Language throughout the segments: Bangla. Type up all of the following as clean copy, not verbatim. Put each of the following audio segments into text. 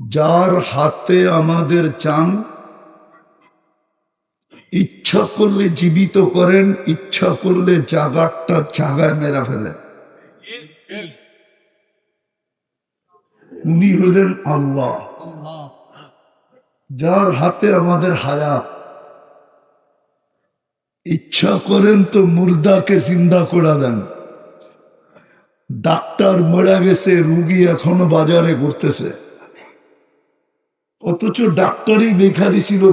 যার হাতে আমাদের চান, ইচ্ছা করলে জীবিত করেন, ইচ্ছা করলে জাগারটা জাগায় মেরা ফেলেন। উনি হলেন আল্লাহ, যার হাতে আমাদের হায়াত। ইচ্ছা করেন তো মুর্দাকে জিন্দা করে দেন। ডাক্তার মরে গেছে, রুগী এখনো বাজারে ঘুরতেছে, অথচ ডাক্তারই লেখা দিছিল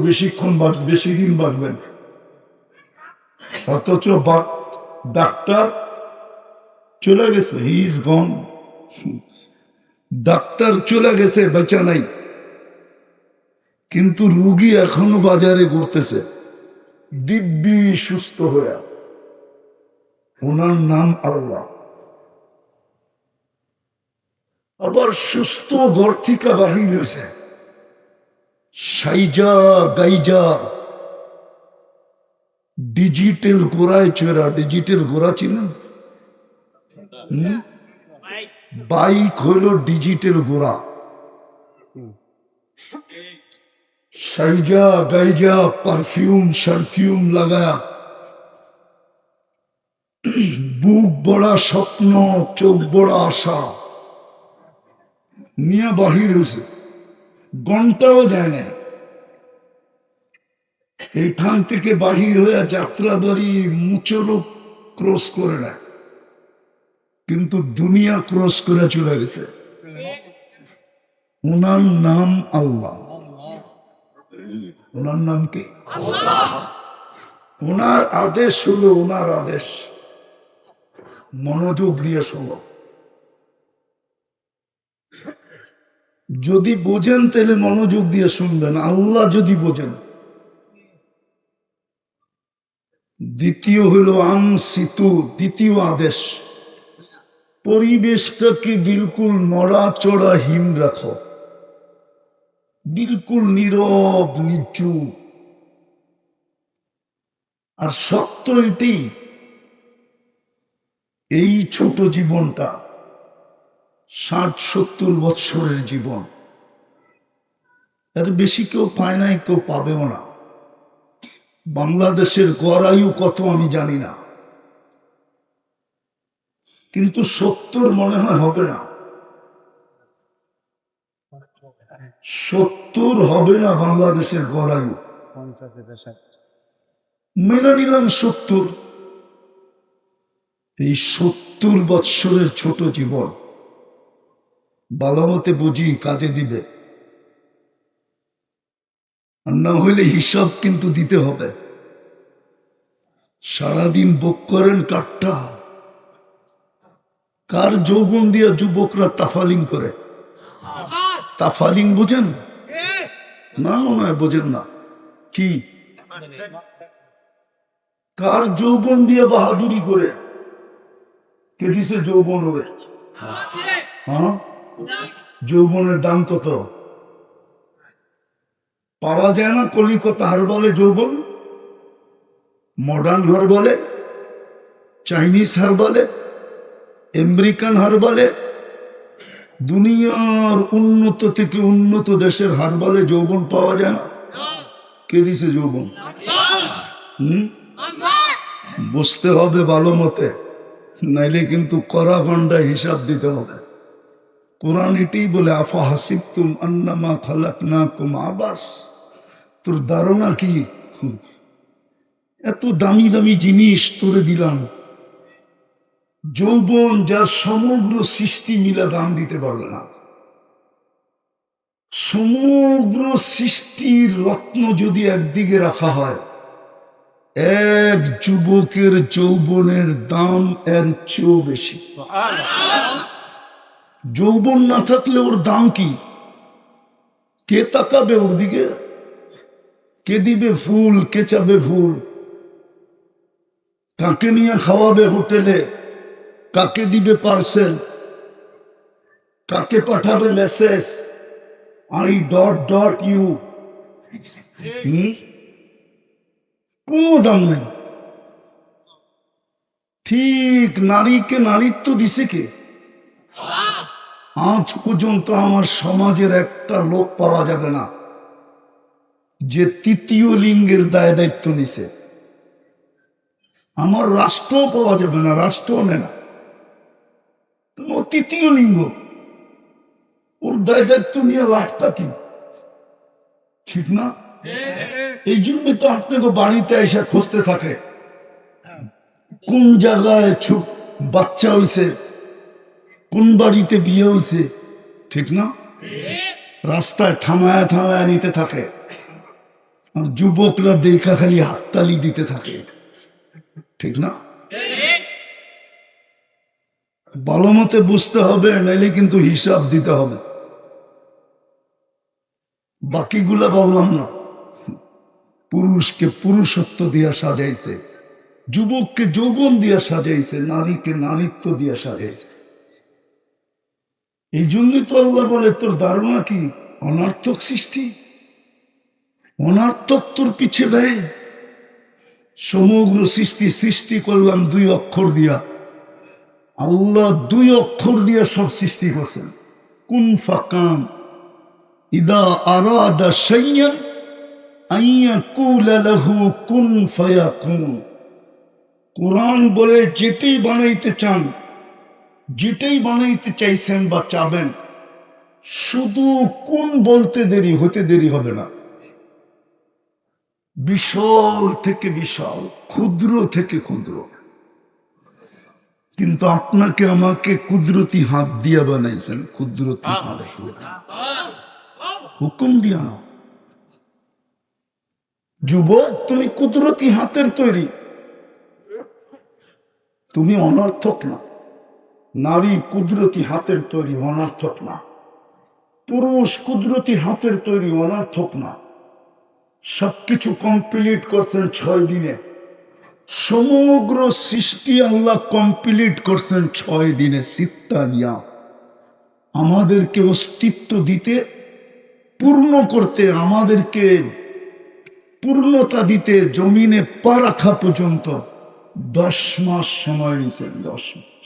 বেশি দিন বাঁচবেন, অথচ ডাক্তার চলে গেছে, হি ইজ গন। ডাক্তার চলে গেছে, বেঁচে নাই, কিন্তু রুগী এখনো বাজারে ঘুরতেছে দিব্যি সুস্থ হয়ে। ওনার নাম আল্লাহ। আবার সুস্থ ঘর থেকে বাহির হয়েছে, সাইজা গাইজা ডিজিটাল গোড়ায় চোরা। ডিজিটাল গোড়া চিনেন? বাইক হইল ডিজিটাল গোড়া। সাইজা গাইজা পারফিউম সারফিউম লাগায়া, বুক বড়া স্বপ্ন, চোখ বড়া আশা নিয়ে বাহির হয়েছে, ঘন্টাও যায় না। এইখান থেকে বাহির হয়ে যাত্রাবাড়ি মুচরও ক্রস করে না, কিন্তু দুনিয়া ক্রস করে চলে গেছে। ওনার নাম আল্লাহ। ওনার নাম কি? ওনার আদেশ হলো ওনার আদেশ। মনোযোগ দিয়ে শোনো, যদি বোঝেন তাহলে মনোযোগ দিয়ে শুনবেন। আল্লাহ যদি বোঝেন। দ্বিতীয় হলো আনসিতু, দ্বিতীয় আদেশ, পরিবেশটাকে বিলকুল নড়াচড়াহীন রাখো, বিলকুল নীরব নিচুপ। আর সত্য এটি, এই ছোট জীবনটা 60-70 বৎসরের জীবন, এর বেশি কেউ পায় নাই, কেউ পাবেও না। বাংলাদেশের গড় আয়ু কত আমি জানি না, কিন্তু 70 মনে হয় হবে না। 70 হবে না বাংলাদেশের গড় আয়ু। মেনে নিলাম 70। এই 70 বৎসরের ছোট জীবন ভালো মতে বুঝি কাজে দিবে, আর না হইলে হিসাব কিন্তু দিতে হবে। সারাদিন ভোগ করেন কাঠটা। কার যৌবন দিয়া যুবকরা তাফালিং করে? তাফালিং বোঝেন না? মনে হয় বোঝেন না। কি কার যৌবন দিয়ে বাহাদুরি করে? কে দিছে যৌবন হবে? হ্যাঁ, যৌবনের দাম কত? পাওয়া যায় না। কলিকাতা হার বলে যৌবন, মডার্ন হার বলে, চাইনিজ হার বলে, আমেরিকান হার বলে, দুনিয়ার উন্নত থেকে উন্নত দেশের হার বলে। যৌবন পাওয়া যায় না। কে দিছে যৌবন? বুঝতে হবে ভালো মতে, নাইলে কিন্তু কড়া গন্ডায় হিসাব দিতে হবে। কোরআন এটাই বলে, আফা হাসিবতুম আন্নামা খালাকনাকুম আবাস। তোর ধারণা কি এত দামি দামি জিনিস তোরে দিলাম, যৌবন যার সমগ্র সৃষ্টি মিলা দাম দিতে পারবে না। সমগ্র সৃষ্টির রত্ন যদি একদিকে রাখা হয়, এক যুবকের যৌবনের দাম এর চেয়েও বেশি। যৌবন না থাকলে ওর দাম কি? কে তাকাবে ওর দিকে? কে দিবে ফুল? কে চাবে ফুল? কাকে নিয়ে খাওয়াবে হোটেলে? কাকে দিবে পার্সেল? কাকে পাঠাবে message? I dot dot you. কোনো দাম নাই। ঠিক নারীকে নারীত্ব দিছে কে? আজ পর্যন্ত আমার সমাজের একটা লোক পাওয়া যাবে না যে তৃতীয় লিঙ্গের দায় দায়িত্ব নিছে। আমার রাষ্ট্রও পাওয়া যাবে না, রাষ্ট্রও নেয় না। ও তৃতীয় লিঙ্গ, ওর দায় দায়িত্ব নিয়ে লাভটা কি? ঠিক না? এই জন্য তো আপনাকে বাড়িতে এসে খুঁজতে থাকে কোন জায়গায় বাচ্চা হইছে, কোন বাড়িতে বিয়ে হইছে। ঠিক না? রাস্তায় থামায়া থামায়া নিতে থাকে, আর যুবকরা দেখা খালি হাততালি দিতে থাকে। ঠিক না? ভালো মতে বুঝতে হবে, নাইলে কিন্তু হিসাব দিতে হবে। বাকিগুলা বললাম না। পুরুষকে পুরুষত্ব দিয়া সাজাইছে, যুবককে যৌবন দিয়া সাজাইছে, নারীকে নারীত্ব দিয়া সাজাইছে। এই জন্যই তো আল্লাহ বলে তোর ধারণা কি অনার্থক সৃষ্টি, অনার্থক তোর পিছে দেয়। সমগ্র সৃষ্টি করলাম 2 অক্ষর দিয়া। আল্লাহ 2 অক্ষর দিয়ে সব সৃষ্টি করছেন, কুন ফাকান। ইদা আরাদা শাইয়ান আইয়াকুলা লাহু কুন ফায়াকুন। কোরআন বলে যেটাই বানাইতে চান, যেটাই বানাইতে চাইছেন বা চাবেন, শুধু কোন বলতে দেরি, হতে দেরি হবে না। বিশাল থেকে বিশাল, ক্ষুদ্র থেকে ক্ষুদ্র। কিন্তু আপনাকে আমাকে কুদরতি হাত দিয়া বানাইছেন, কুদরতি হাত হুকুম দিয়া না। যুবক, তুমি কুদরতি হাতের তৈরি, তুমি অনর্থক না। নারী কুদরতি হাতের তৈরি, অনর্থক না। পুরুষ কুদরতি হাতের তৈরি, অনর্থক না। সবকিছু কমপ্লিট করছেন 6 দিনে। সমগ্র সৃষ্টি আল্লাহ কমপ্লিট করছেন 6 দিনে। সিত্তা ইয়া, আমাদেরকে অস্তিত্ব দিতে, পূর্ণ করতে, আমাদেরকে পূর্ণতা দিতে, জমিনে পা রাখা পর্যন্ত 10 মাস সময় নিয়েছেন। 10 মাস।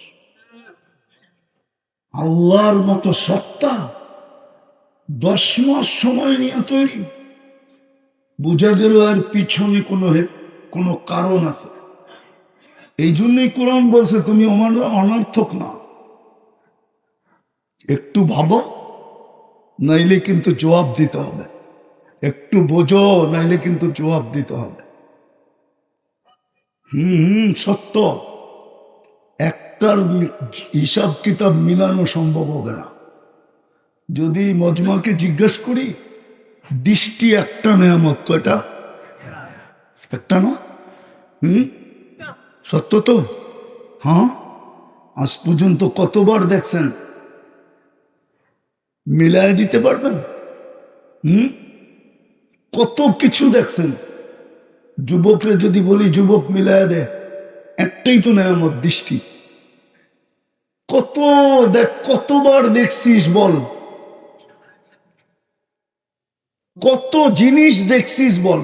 আল্লাহর মতো সত্তা 10 মাস সময় নিয়ে তৈরি। বোঝা গেল আর পিছনে কোনো কারণ আছে। এই জন্যই কোরআন বলছে তুমি অনর্থক না। একটু ভাবো, নাইলে কিন্তু জবাব দিতে হবে। একটু বোঝো, নাইলে কিন্তু জবাব দিতে হবে। সত্য। একটার হিসাব কিতাব মিলানো সম্ভব হবে না। যদি মজমাকে জিজ্ঞেস করি, দৃষ্টি একটা নেয়ামত, কয়টা? একটা না? সত্য তো? হ্যাঁ। আজ পর্যন্ত কতবার দেখছেন? মিলায় দিতে পারবেন? কত কিছু দেখছেন। যুবকরে যদি বলি যুবক মিলায় দে, একটাই তো নেয়ামত, দৃষ্টি। কতবার দেখছিস বল? কত জিনিস দেখছিস বল?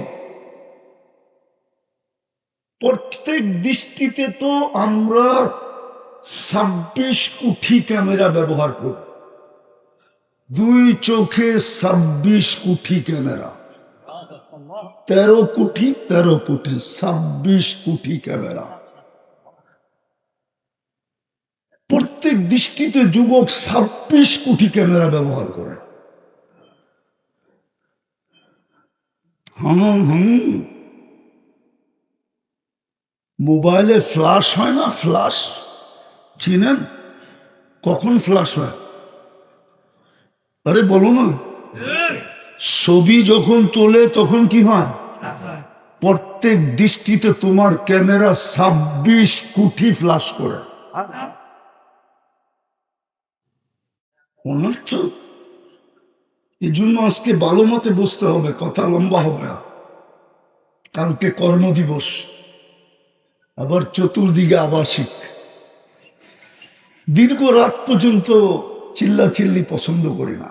প্রত্যেক দৃষ্টিতে তো আমরা 26 কোটি ক্যামেরা ব্যবহার করি। 2 চোখে 26 কোটি ক্যামেরা, 13 কোটি 26 কোটি ক্যামেরা। প্রত্যেক দৃষ্টিতে যুবক 26 কোটি ক্যামেরা ব্যবহার করে। মোবাইলে ফ্ল্যাশ হয় না? ফ্ল্যাশ চিনেন? কখন ফ্ল্যাশ হয়? আরে বলো না। ছবি যখন তোলে তখন কি হয়? প্রত্যেক দৃষ্টিতে তোমার ক্যামেরা 26 কোটি ফ্ল্যাশ করে। অনর্থ। এই জন্য আজকে ভালো মতে বুঝতে হবে, কথা লম্বা হবে না। কালকে কর্মদিবস, আবার চতুর্দিকে আবাসিক। দীর্ঘ রাত পর্যন্ত চিল্লাচিল্লি পছন্দ করি না।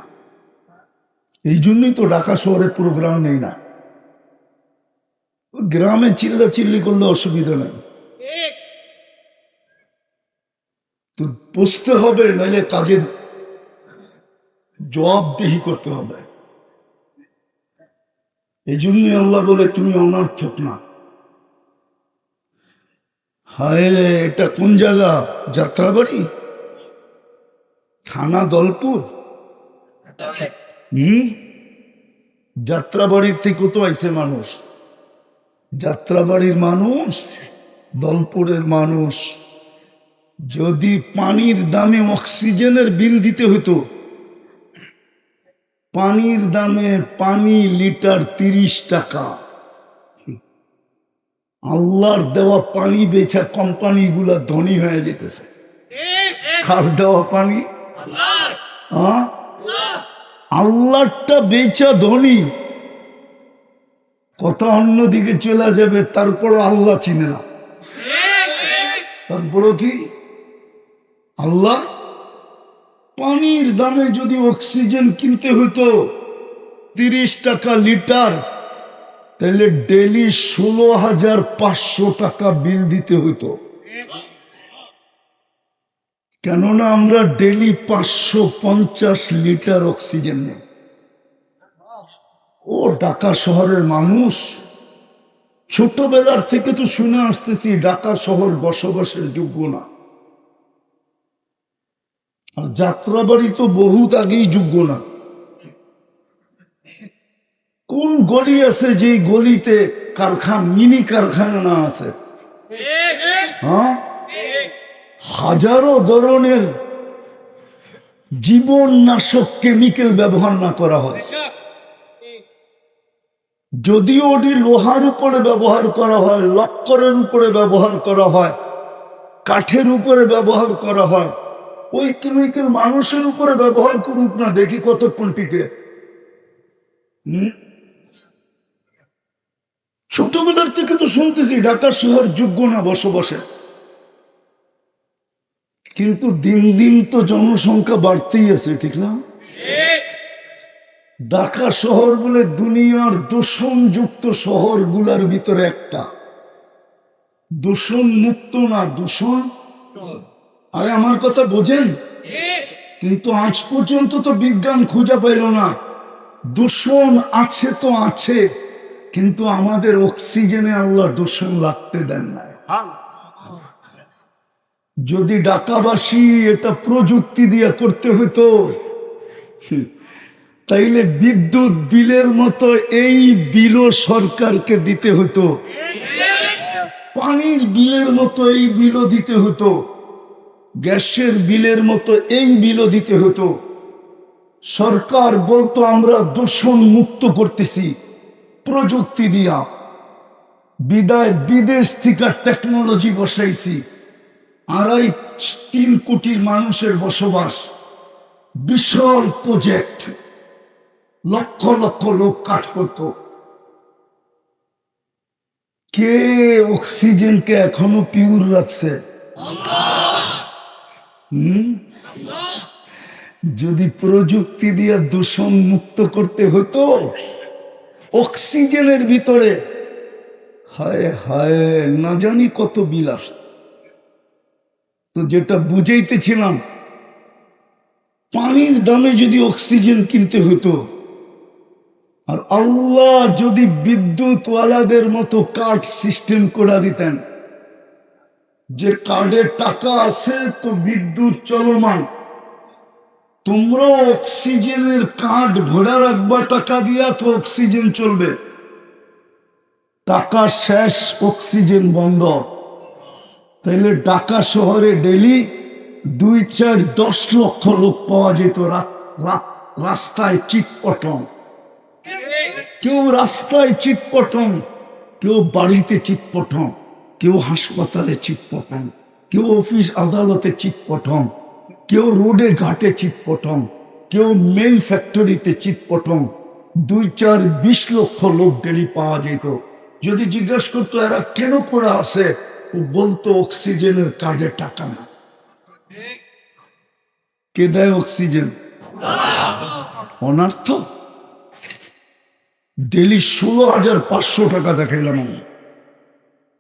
এই জন্যই তো ঢাকা শহরে প্রোগ্রাম নেই না। গ্রামে চিল্লাচিল্লি করলে অসুবিধা নেই। তো বসতে হবে, নাইলে কাজে জবাবদিহি করতে হবে। এই জন্যই আল্লাহ বলে তুমি অনর্থক না। হায়, এটা কোন জায়গা? যাত্রাবাড়ি, থানা দলপুর। যাত্রাবাড়ির থেকে তো আইছে মানুষ, যাত্রাবাড়ির মানুষ, দলপুরের মানুষ। যদি পানির দামে অক্সিজেনের বিল দিতে হতো, পানির দামে পানি লিটার 30 টাকা, আল্লাহর দেওয়া পানি বেচা কোম্পানিগুলা ধনী হয়ে যেতেছে। কার দেওয়া পানি? আল্লাহটা বেচা ধনী, কথা অন্যদিকে চলে যাবে, তারপর আল্লাহ চিনে না। তারপরও কি আল্লাহ? পানির দামে যদি অক্সিজেন কিনতে হতো 30 টাকা লিটার, তাহলে ডেলি 16,500 টাকা বিল দিতে হতো। কেননা আমরা ডেলি 550 লিটার অক্সিজেন নেই। ও ঢাকা শহরের মানুষ, ছোটবেলার থেকে তো শুনে আসতেছি ঢাকা শহর বসবাসের যোগ্য না। আর যাত্রাবাড়ি তো বহুত আগেই যোগ্য না। কোন গলি আছে যে গলিতে কারখানা, মিনি কারখানা না আছে? হ্যাঁ, হাজারো ধরনের জীবননাশক কেমিক্যাল ব্যবহার না করা হয়। যদিও ওটি লোহার উপরে ব্যবহার করা হয়, লক্করের উপরে ব্যবহার করা হয়, কাঠের উপরে ব্যবহার করা হয়, ওই কেমিক্যাল মানুষের উপরে ব্যবহার করুক না, দেখি কতক্ষণ টিকে। ছোটবেলার থেকে তো শুনতেছি ঢাকা শহর যোগ্য না বসবাসে, কিন্তু দিন দিন তো জনসংখ্যা বাড়তেই আছে, ঠিক না? ঢাকা শহর বলে দুনিয়ার দূষণযুক্ত শহরগুলোর ভিতরে একটা। দূষণ মুক্ত না, দূষণ। আরে আমার কথা বোঝেন? কিন্তু আজ পর্যন্ত তো বিজ্ঞান খুঁজে পাইল না। দূষণ আছে তো আছে, কিন্তু আমাদের অক্সিজেনে আল্লাহ দূষণ লাগতে দেন না। যদি ঢাকাবাসী এটা প্রযুক্তি দিয়ে করতে হতো, তাইলে বিদ্যুৎ বিলের মতো এই বিলও সরকারকে দিতে হতো, পানির বিলের মতো এই বিলও দিতে হতো, গ্যাসের বিলের মতো এই বিলও দিতে হতো। সরকার বলতো আমরা দূষণ মুক্ত করতেছি প্রযুক্তি দিয়া, বিদায় বিদেশ থেকে টেকনোলজি বসাইছি। 2.5-3 কোটি মানুষের বসবাস, বিশাল প্রজেক্ট, লক্ষ লক্ষ লোক কাজ করত। কে অক্সিজেনকে এখনো পিওর রাখছে? যদি প্রযুক্তি দিয়ে দূষণ মুক্ত করতে হতো অক্সিজেনের ভিতরে, হায় হায়, না জানি কত বিল আসত। তো যেটা বুঝাইতেছিলাম, পানির দামে যদি অক্সিজেন কিনতে হতো, আর আল্লাহ যদি বিদ্যুৎওয়ালাদের মতো কার্ড সিস্টেম করে দিতেন, যে কার্ডে টাকা আছে তো বিদ্যুৎ চলমান, তোমরা অক্সিজেনের কার্ড ভরা রাখবা টাকা দিয়া, তো অক্সিজেন চলবে। টাকা শেষ, অক্সিজেন বন্ধ। তাইলে ঢাকা শহরে ডেলি 2-4-10 লক্ষ লোক পাওয়া যেত রাস্তায় চিটপটং। কেউ রাস্তায় চিটপটং, কেউ বাড়িতে চিটপটং, কেউ হাসপাতালে চিটপটং, কেউ অফিস আদালতে চিটপটং, কেউ রোডে ঘাটে চিটপটং, কেউ মেল ফ্যাক্টরিতে চিটপটং। 2-4-20 লক্ষ লোক ডেলি পাওয়া যেত। যদি জিজ্ঞাসা করতো এরা কেন পড়ে আছে, ও বলতো অক্সিজেনের কার্ডে টাকা না। কে দেয় অক্সিজেন? অনার্থ। ডেলি 16,500 টাকা দেখাইলাম আমি,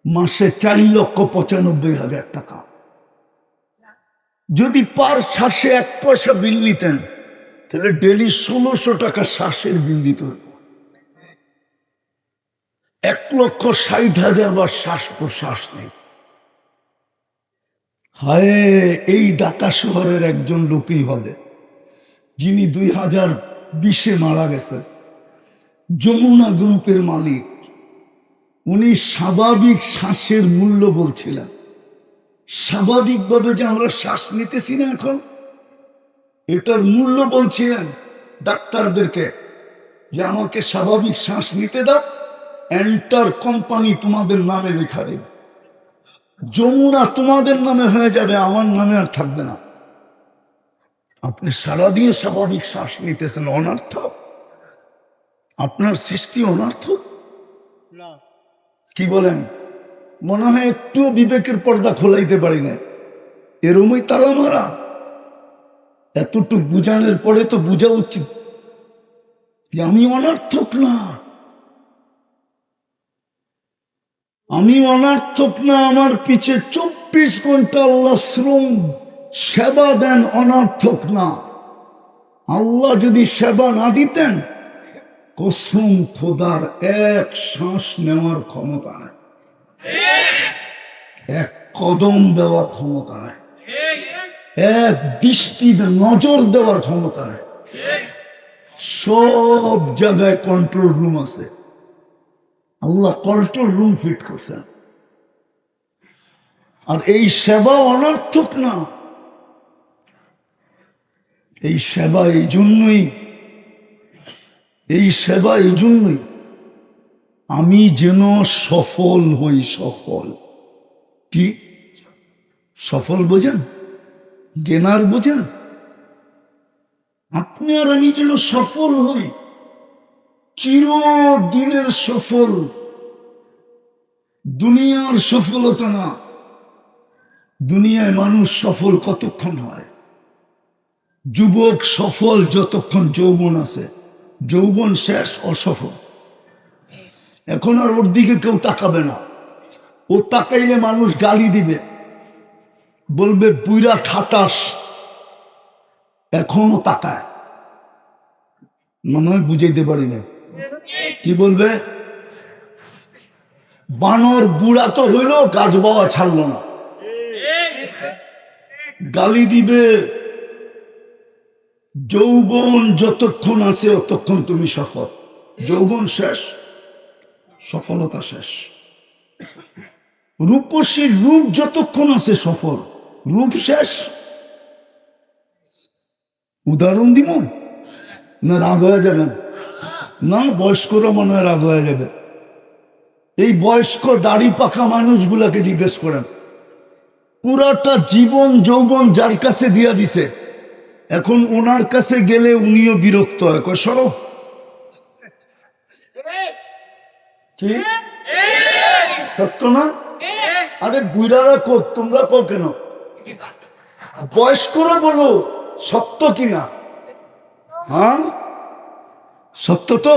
মাসে 4,95,000 টাকা। যদি পার শ্বাসে 1 পয়সা বিল নিতেন, তাহলে ডেলি 1600 টাকা শ্বাসের বিল দিতে হইব। 1,60,000 বার শ্বাস প্রশ্বাস নেই। হায়, এই ঢাকা শহরের একজন লোকই হবে যিনি 2020-এ মারা গেছেন, যমুনা গ্রুপের মালিক। উনি স্বাভাবিক শ্বাসের মূল্য বলছিলেন। স্বাভাবিকভাবে যে আমরা শ্বাস নিতেছি না এখন, এটার মূল্য বলছিলেন ডাক্তারদেরকে যে আমাকে স্বাভাবিক শ্বাস নিতে দাও, এন্টার কোম্পানি তোমাদের নামে লেখা দেবে, যমুনা তোমাদের নামে হয়ে যাবে, আমার নামে আর থাকবে না। আপনি সারাদিন স্বাভাবিক শ্বাস নিতেছেন, অনর্থ? আপনার সৃষ্টি অনর্থ? কি বলেন? মনে হয় একটুও বিবেকের পর্দা খোলাইতে পারি না, এরমই তারা মারা। এতটুক বুঝানোর পরে তো বোঝা উচিত যে আমি অনর্থক না, আমি অনর্থক না। আমার পিছে 24 ঘন্টা আল্লাহ শ্রম সেবা দেন, অনর্থক না। আল্লাহ যদি সেবা না দিতেন, কসম খোদার এক শ্বাস নেওয়ার ক্ষমতা নাই, এক কদম দেওয়ার ক্ষমতা নাই, এক দৃষ্টি নজর দেওয়ার ক্ষমতা নাই। সব জায়গায় কন্ট্রোল রুম আছে, আল্লাহ কন্ট্রোল রুম ফিট করছেন। আর এই সেবা অনর্থক না, এই সেবা এই জন্যই, এই সেবা এই জন্যই আমি যেন সফল হই। সফল কি? সফল বোঝেন? গেনার বোঝেন? আপনি আর আমি যেন সফল হই, চিরদিনের সফল, দুনিয়ার সফলতা না। দুনিয়ায় মানুষ সফল কতক্ষণ হয়? যুবক সফল যতক্ষণ যৌবন আছে, যৌবন শেষ অসফল। এখন আর ওর দিকে কেউ তাকাবে না, ও তাকাইলে মানুষ গালি দিবে, বলবে বুইরা খাটাস। এখনো তাকায়, মনে হয় বুঝাইতে পারি না। কি বলবে? বানর বুড়া তো হইল, গাছ বাওয়া ছাড়লো না, গালি দিবে। যৌবন যতক্ষণ আছে ততক্ষণ তুমি সফল, যৌবন শেষ, সফলতা শেষ। রূপসীর রূপ যতক্ষণ আছে সফল, রূপ শেষ। উদাহরণ দিব না? রাগ হয়ে যাবেন না? বয়স্করা মনে হয় রাগ হয়ে যাবে। এই বয়স্ক দাড়ি পাকা মানুষগুলাকে জিজ্ঞেস করেন, পুরাটা জীবন যৌবন যার কাছে দিয়া দিছে, এখন ওনার কাছে গেলে উনিও বিরক্ত হয়, কয় সরো। সত্য না? আরে বুড়ারা কোক, তোমরা কো কেন? বয়স্করা বলো সত্য কিনা? হ্যাঁ সত্য তো।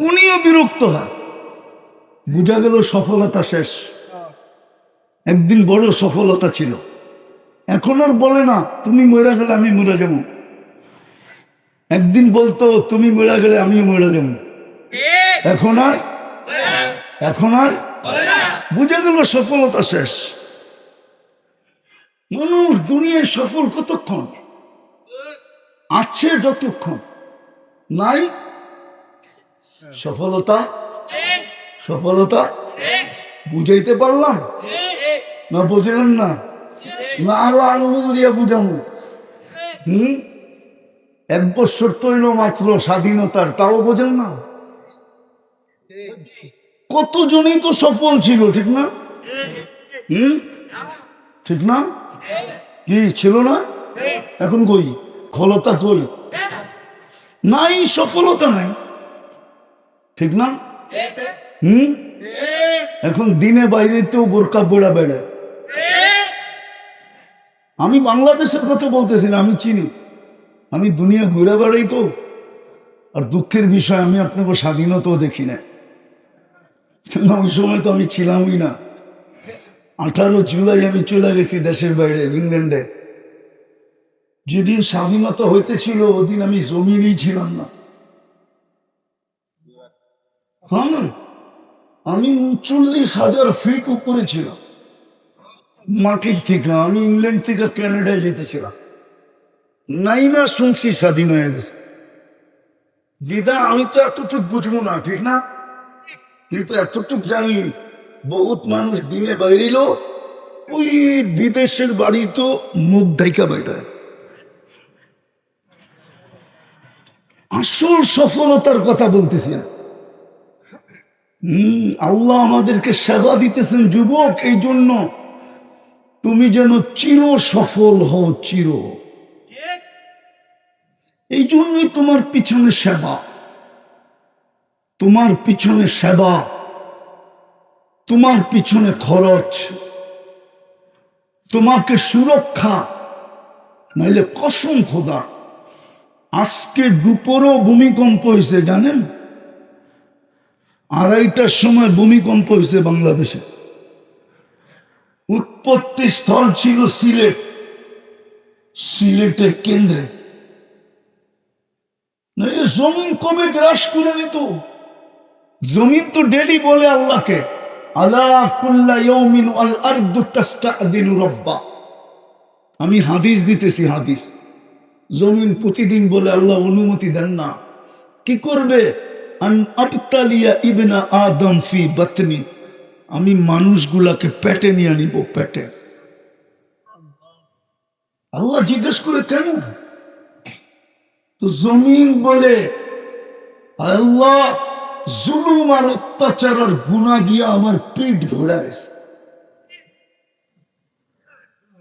উনিও বিরক্ত হয়, বুঝা গেল সফলতা শেষ। একদিন বড় সফলতা ছিল, এখন আর বলে না তুমি মরে গেলে আমি মরে যাব। একদিন বলতো তুমি মরে গেলে আমিও মরে যাব, এখন আর, এখন আর বুঝা গেল সফলতা শেষ। মানুষ দুনিয়ায় সফল কতক্ষণ আছে? যতক্ষণ নাই সফলতা। সফলতা বুঝাইতে পারলাম না? বুঝলেন না? না আরো আঙুল দিয়ে বুঝাবো? 1 বছর তৈল মাত্র স্বাধীনতার, তাও বোঝেন না? কতজনই তো সফল ছিল, ঠিক না? ঠিক না? কি ছিল না? এখন কই ফলতা? কই নাই, সফলতা নাই, ঠিক না? এখন দিনে বাইরেতেও বোরকা বোড়া বেড়ায়। আমি বাংলাদেশের কথা বলতেছি না, আমি চিনি, আমি দুনিয়া ঘুরে বেড়াই তো। আর দুঃখের বিষয়, আমি আপনাকে স্বাধীনতাও দেখি না, ওই সময় তো আমি ছিলামই না। 18 জুলাই আমি চলে গেছি দেশের বাইরে, ইংল্যান্ডে। যেদিন স্বাধীনতা হইতেছিল ওদিন আমি জমিনেই ছিলাম না। হ্যাঁ, আমি 39,000 ফিট উপরে ছিলাম মাটির থেকে। আমি ইংল্যান্ড থেকে কানাডায় যেতেছিলাম, নাই না শুনছি স্বাধীন হয়ে গেছে। দিদা আমি তো এতটুক বুঝবো না, ঠিক না? কিন্তু এতটুক জানি বহুত মানুষ দিনে বাইরিল ওই বিদেশের বাড়ি তো মুখ ঢাকা বাইরে। আসল সফলতার কথা বলতেছি। আল্লাহ আমাদেরকে সেবা দিতেছেন যুবক, এই জন্য তুমি যেন চির সফল হও, চির। এই জন্যই তোমার পিছনে সেবা, তোমার পিছনে সেবা, তোমার পিছনে খরচ, তোমাকে সুরক্ষা। নাইলে কসম খোদা, আজকে দুপুরও ভূমিকম্প হয়েছে জানেন? 2:30টার সময় ভূমিকম্প হয়েছে বাংলাদেশে। উৎপত্তি স্থল ছিল সিলেট, সিলেটের কেন্দ্রে। নাইলে জমিন কবে গ্রাস করে নিত? জমিন তো ডেলি বলে আল্লাহকে, আলা কুল্লা ইয়াউমিন আল আরদু তাস্তাদিনু রাব্বা। আমি হাদিস দিতেছি, হাদিস। জমিন প্রতিদিন বলে আল্লাহ অনুমতি দেন না। কি করবে? আন আবতালিয়া ইবনা আদম ফি বাতনি, আমি মানুষগুলাকে পেটে নিয়ে নিব, পেটে। আল্লাহ জিজ্ঞেস করে কেন? তো জমিন বলে আল্লাহ জুলুম আর অত্যাচার আর গুনাহ দিয়া আমার পেট ভরা গেছে।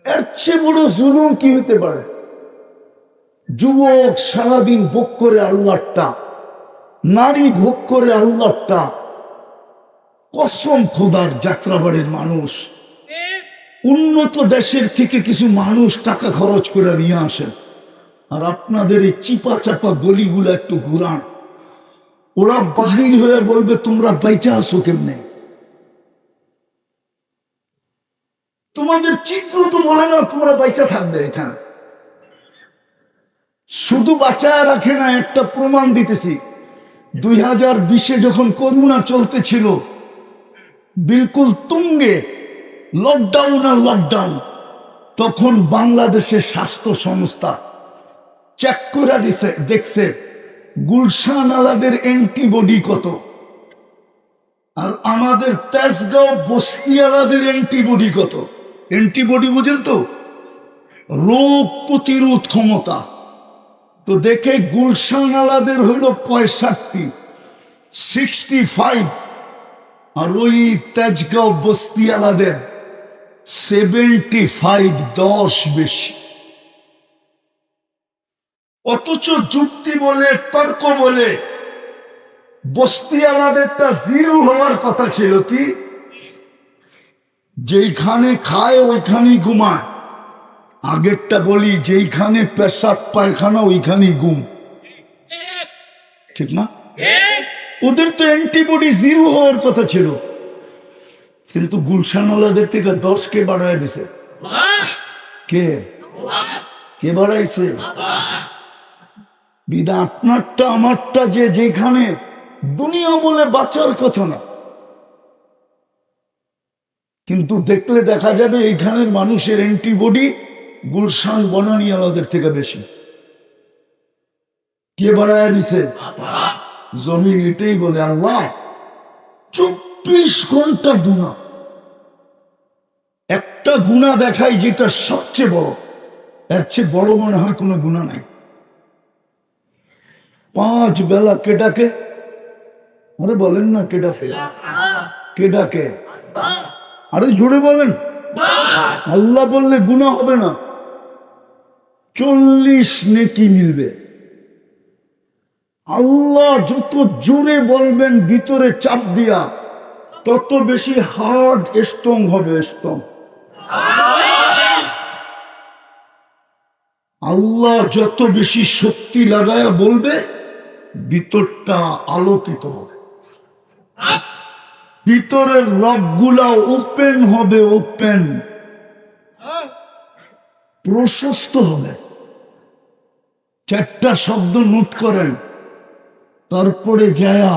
এর চেয়ে বড় জুলুম কি হতে পারে? যুবক সারাদিন ভোগ করে আল্লাহটা, নারী ভোগ করে আল্লাহটা। কসম খোদার, যাত্রাবাড়ির মানুষ উন্নত দেশের থেকে কিছু মানুষ টাকা খরচ করে নিয়ে আসেন, আর আপনাদের এই চিপা চাপা গলিগুলো একটু ঘুরান, ওরা বাহির হয়ে বলবে তোমরা বাইচা আসো কেমনে? তোমাদের চিত্র তো বলে না তোমরা বাইচা থাকবে এখানে। শুধু বাঁচায় রাখে না, একটা প্রমাণ দিতেছি। 2020-এ যখন করোনা চলতেছিল বিলকুল তুঙ্গে, লকডাউন আর লকডাউন, তখন বাংলাদেশের স্বাস্থ্য সংস্থা চেক করে দিছে, দেখছে গুলশান আলাদের অ্যান্টিবডি কত, আর আমাদের তেজগাঁও বস্তিওয়ালাদের অ্যান্টিবডি কত। অ্যান্টিবডি বুঝেন তো, রোগ প্রতিরোধ ক্ষমতা। তো দেখে গুলশান আলাদের হইল 65 আর ওই তেজগাঁও বস্তিওয়ালাদের 75, 10 বেশি। অথচ যুক্তি বলে, তর্ক বলে বস্তিওয়ালাদেরটা 0 হওয়ার কথা ছিল। কি? যেইখানে খায় ওইখানেই ঘুমায়। আগেরটা বলি, যেইখানে পেশাব পায়খানা ওইখানেই ঘুম, ঠিক না? ওদের তো অ্যান্টিবডি 0 হওয়ার কথা ছিল, কিন্তু গুলশানওয়ালাদের থেকে 10 কে বাড়ায় দিছে। কে কে বাড়াইছে? বিদা আপনারটা আমারটা যে যেখানে দুনিয়া বলে বাঁচার কথা না, কিন্তু দেখলে দেখা যাবে এইখানের মানুষের অ্যান্টিবডি গুলশান বনানীওয়ালাদের থেকে বেশি। কে বাড়ায় দিছে? জমিন এটাই বলে আল্লাহ 24 ঘন্টা গুনাহ। একটা গুনাহ দেখাই যেটা সবচেয়ে বড়, এর চেয়ে বড় মনে হয় কোনো গুনাহ নাই। 5 বেলা কে ডাকে? আরে বলেন না, কে ডাকে? কে ডাকে? আরে জোরে বলেন। আল্লাহ বললে গুনাহ হবে না, 40 নেকি মিলবে। আল্লাহ যত জোরে বলবেন ভিতরে চাপ দিয়া, তত বেশি হার্ড স্ট্রং হবে, স্ট্রং। আল্লাহ যত বেশি শক্তি লাগায়া বলবে, ভিতরটা আলোকিত হবে, ভিতরের রগগুলা ওপেন হবে, ওপেন, প্রশস্ত হবে। চারটা শব্দ নোট করেন, তারপরে যায়া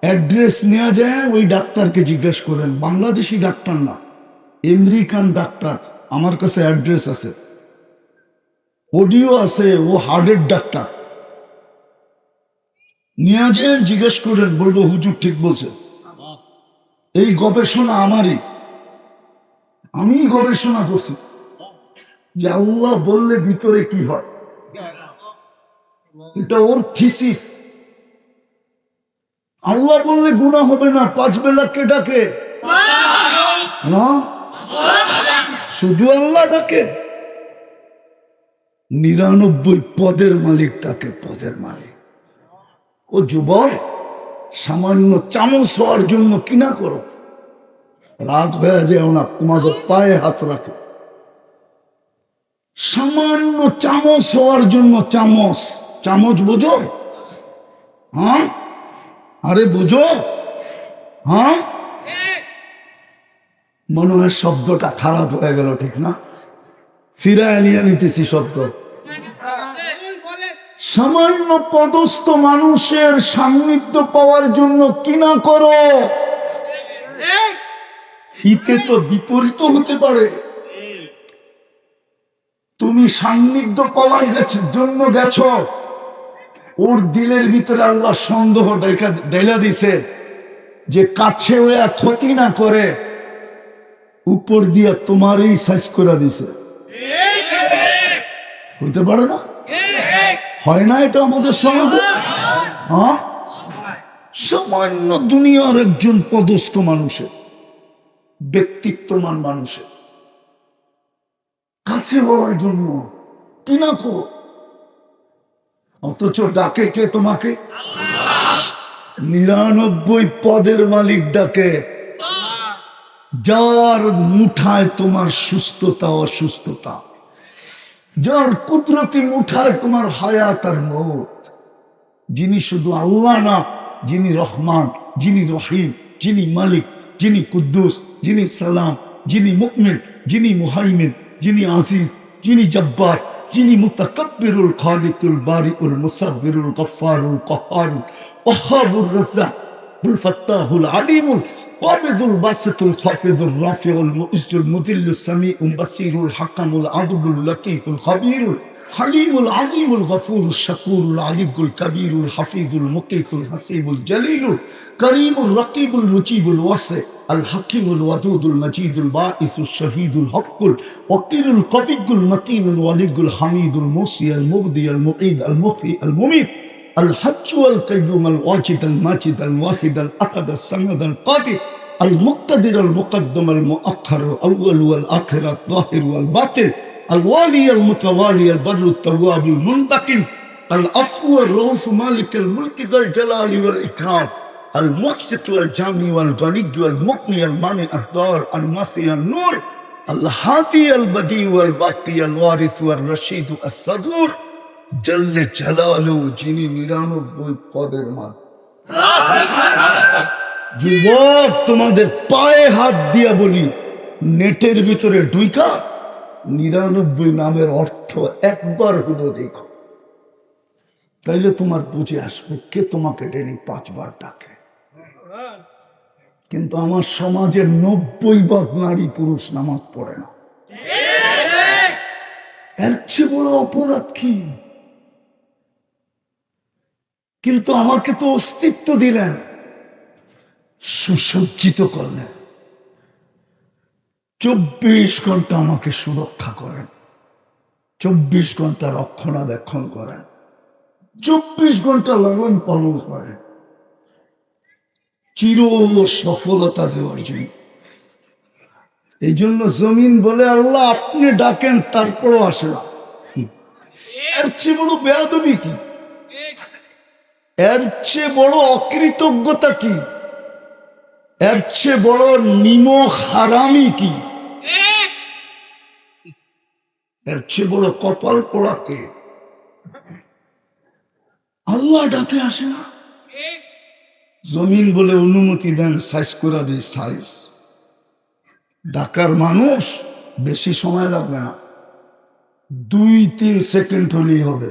অ্যাড্রেস নেওয়া যায়, ওই ডাক্তারকে জিজ্ঞেস করেন। বাংলাদেশি ডাক্তার না, আমেরিকান ডাক্তার। আমার কাছে অ্যাড্রেস আছে, অডিও আছে, ও হার্টের ডাক্তার। নিয়ে যায়, জিজ্ঞেস করেন, বলবো হুজুর ঠিক বলছে। এই গবেষণা আমারই, আমি গবেষণা করছি যে আল্লাহ বললে ভিতরে কি হয়, এটা ওর থিসিস। আল্লাহ বললে গুনাহ হবে না, 5 বেলা কে ডাকে না, শুধু আল্লাহ ডাকে। 99 পদের মালিক ডাকে, পদের মালিক। ও যুবক, সামান্য চামচ হওয়ার জন্য কিনা করো, রাগ হয়ে যায় না, তোমাদের পায়ে হাত রাখে। সামান্য চামচ হওয়ার জন্য, চামচ, চামচ বোঝো? হ্যাঁ, আরে বোঝো? হ্যাঁ, মনে হয় শব্দটা খারাপ হয়ে গেল, ঠিক না? ফিরায় নিয়ে নিতেছি শব্দ। সামান্য পদস্থ মানুষের সান্নিধ্য পাওয়ার জন্য কিনা করো। হিতে তো বিপরীত হতে পারে। তুমি সান্নিধ্য পাওয়ার জন্য গেছ, ওর দিলের ভিতরে আল্লাহ সন্দেহ ঢেলা দিছে যে কাছে ওয়া ক্ষতি না করে, উপর দিয়া তোমারই সাইজ করে দিছে। হইতে পারে না? হয় না এটা আমাদের সমাজে? হ্যাঁ, সামান্য দুনিয়ার একজন পদস্থ মানুষের, ব্যক্তিত্বমান মানুষের কাছে হওয়ার জন্য কিনা করো, অথচ ডাকে কে তোমাকে? 99 পদের মালিক ডাকে, যার মুঠায় তোমার সুস্থতা অসুস্থতা, যার কুদরতি মুঠায় তোমার হায়াত আর মৌত, যিনি শুধু আল্লাহ না, যিনি রহমান, যিনি রহিম, যিনি মালিক, যিনি কুদ্দুস, যিনি সালাম, যিনি মুমিন, যিনি মুহাইমিন, যিনি আজিজ, যিনি জব্বার, যিনি মুতাকাব্বিরুল খালিকুল বারিউল মুসাব্বিরুল গফফারুল কাহ্হারুল ওয়াহ্হাবুর রাজ্জাক الفتاح العليم القابض الباسط الخافض الرافع المؤز المذل السميع البصير الحكم العدل اللطيف الخبير الحليم العظيم الغفور الشكور العلي الكبير الحفيظ المقيت الحسيب الجليل الكريم الرقيب المجيب الواسع الحكيم الودود المجيد الباعث الشهيد الحق الوكيل القوي المتين الولي الحميد الموصي المبدي المعيد المحيي المميت الحج والقيوم الواجد الماجد الواحد الأحد الصمد القادر المقتدر المقدم المؤخر الأول والآخر الظاهر والباطن الوالي المتوالي البر التواب المنتقم العفو الرؤوف مالك الملك ذا الجلال والإكرام المقسط والجامع والغني والمغني المانع الضار المحيي النور الهادي البديع والباقي الوارث والرشيد الصدور জল্লে জালালু, যিনি 99 পদের মালিক। যুবক, তোমাদের পায়ে হাত দিয়া বলি, নেটের ভিতরে ঢুইকা 99 নামের অর্থ একবার হলো দেখো, তাইলে তোমার বুঝে আসবে কে তোমাকে ডেলি 5 বার ডাকে। কিন্তু আমার সমাজের 90% নারী পুরুষ নামাজ পড়ে না। এর চেয়ে বড় অপরাধ কি? কিন্তু আমাকে তো অস্তিত্ব দিলেন, সুসজ্জিত করলেন, 24 ঘন্টা আমাকে সুরক্ষা করেন, 24 ঘন্টা রক্ষণাবেক্ষণ করেন, 24 ঘন্টা লালন পালন করেন, চির সফলতা দেওয়ার জন্য। এই জন্য জমিন বলে, আল্লাহ আপনি ডাকেন তারপরও আসে না। এর চেয়ে বড় বেয়াদবি কি? এর চেয়ে বড় অকৃতজ্ঞতা কি? এর চেয়ে বড় নিমক হারামি কি? এর চেয়ে বড় কপাল পোড়া কে? আল্লাহ ডাকে আসে না। জমিন বলে অনুমতি দেন, সাইজ করে দিই, সাইজ। ডাকার মানুষ বেশি সময় লাগবে না, 2-3 সেকেন্ড হলেই হবে।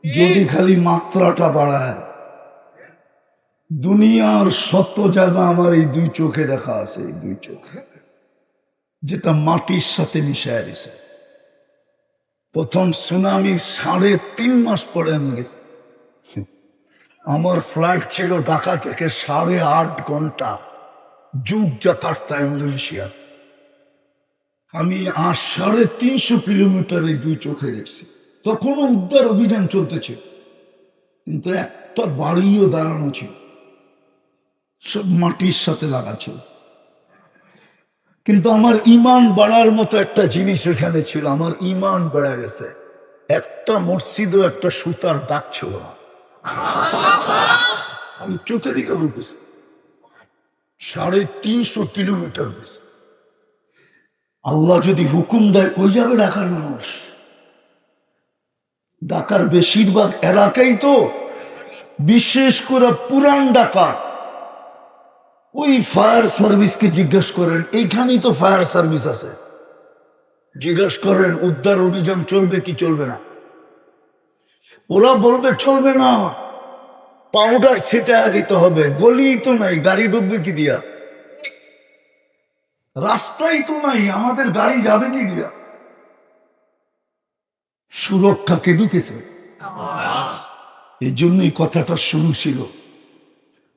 যদি খালি মাত্রাটা বাড়ায়। দুনিয়ার শত জায়গা আমার এই দুই চোখে দেখা আছে, এই দুই চোখে, যেটা মাটির সাথে মিশায় দিছে। প্রথম সুনামির 3.5 মাস পরে আমি গেছি। আমার ফ্লাইট ছিল ঢাকা থেকে 8.5 ঘন্টা যুগজাকার্তা, ইন্দোনেশিয়া। আমি 350 কিলোমিটার এই দুই চোখে দেখছি। তখনও উদ্ধার অভিযান চলতেছে, কিন্তু একটা বাড়িও দাঁড়ানো ছিল, সব মাটির সাথে লাগা ছিল। কিন্তু আমার ইমান বাড়ার মতো একটা জিনিস এখানে ছিল, আমার ইমান বেড়ে গেছে। একটা মসজিদও একটা সুতার দাগ ছিল না। আমি চোখে দিকে বলতেছি 350 কিলোমিটার গেছে। আল্লাহ যদি হুকুম দেয় কই যাবে ঢাকার মানুষ? ঢাকার বেশিরভাগ এলাকাই তো, বিশেষ করে পুরান ঢাকা, ওই ফায়ার সার্ভিসকে জিজ্ঞেস করেন, এইখানেই তো ফায়ার সার্ভিস আছে, জিজ্ঞেস করেন উদ্ধার অভিযান চলবে কি চলবে না। ওরা বলবে চলবে না, পাউডার ছিটায় দিতে হবে, গলি তো নাই, গাড়ি ঢুকবে কি দিয়া, রাস্তাই তো নাই, আমাদের গাড়ি যাবে কি দিয়া। সুরক্ষা কে দিতেছে? এই জন্যই কথাটা শুরু ছিল,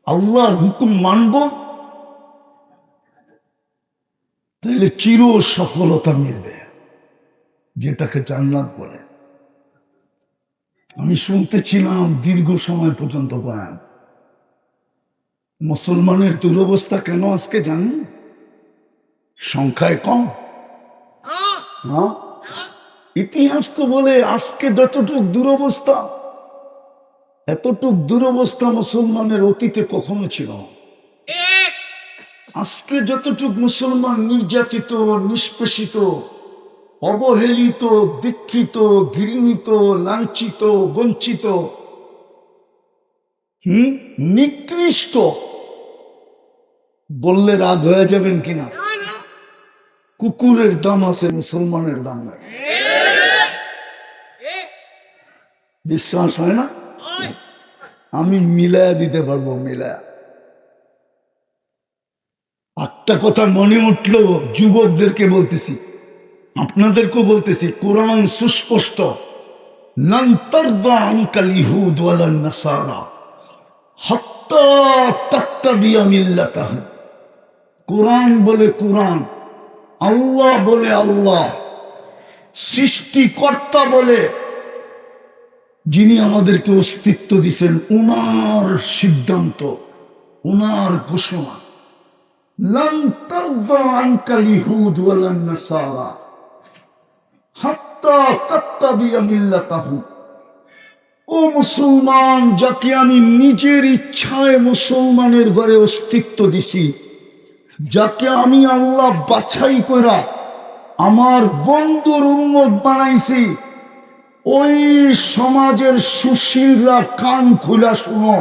আল্লাহর হুকুম মানব, তাহলে চির সফলতা মিলবে, যেটাকে জান্নাত বলে। আমি শুনতেছিলাম দীর্ঘ সময় পর্যন্ত বয়ান। মুসলমানের দুরবস্থা কেন আজকে জানেন? সংখ্যায় কম। হ্যাঁ, ইতিহাস তো বলে আজকে যতটুক দুরবস্থা, এতটুক দুরবস্থা মুসলমানের অতীতে কখনো ছিল না। আজকে যতটুক মুসলমান নির্যাতিত, নিষ্পেষিত, অবহেলিত, দীক্ষিত, ঘৃণিত, লাঞ্ছিত, বঞ্চিত, নিকৃষ্ট বললে রাগ হয়ে যাবেন কিনা? কুকুরের দাম আছে, মুসলমানের দাম নাই। বিশ্বাস হয় না? আমি মিলায়া দিতে পারবো, মিলায়া। একটা কথা মনে উঠলো, যুবকদেরকে বলতেছি, আপনাদেরকেও বলতেছি, কোরআন সুস্পষ্ট, লান তারদা আনকাল ইহুদ ওয়ালান নাসারা হাত্তা তাত্তাবিয়া মিল্লাতাহুম। কোরআন বলে কোরআন, আল্লাহ বলে আল্লাহ, সৃষ্টিকর্তা বলে যিনি আমাদেরকে অস্তিত্ব দিচ্ছেন, উনার সিদ্ধান্ত, উনার ঘোষণা, লান তারদা আনকাল ইহুদ ওয়ালান নাসারা হাত্তা তাত্তাবিয়া মিল্লাতাহুম। ও মুসলমান, যাকে আমি নিজের ইচ্ছায় মুসলমানের ঘরে অস্তিত্ব দিছি, যাকে আমি আল্লাহ বাছাই করা আমার বন্ধুর উম্মত বানাইছি, ওই সমাজের সুশীলরা কান খোলা শুনো,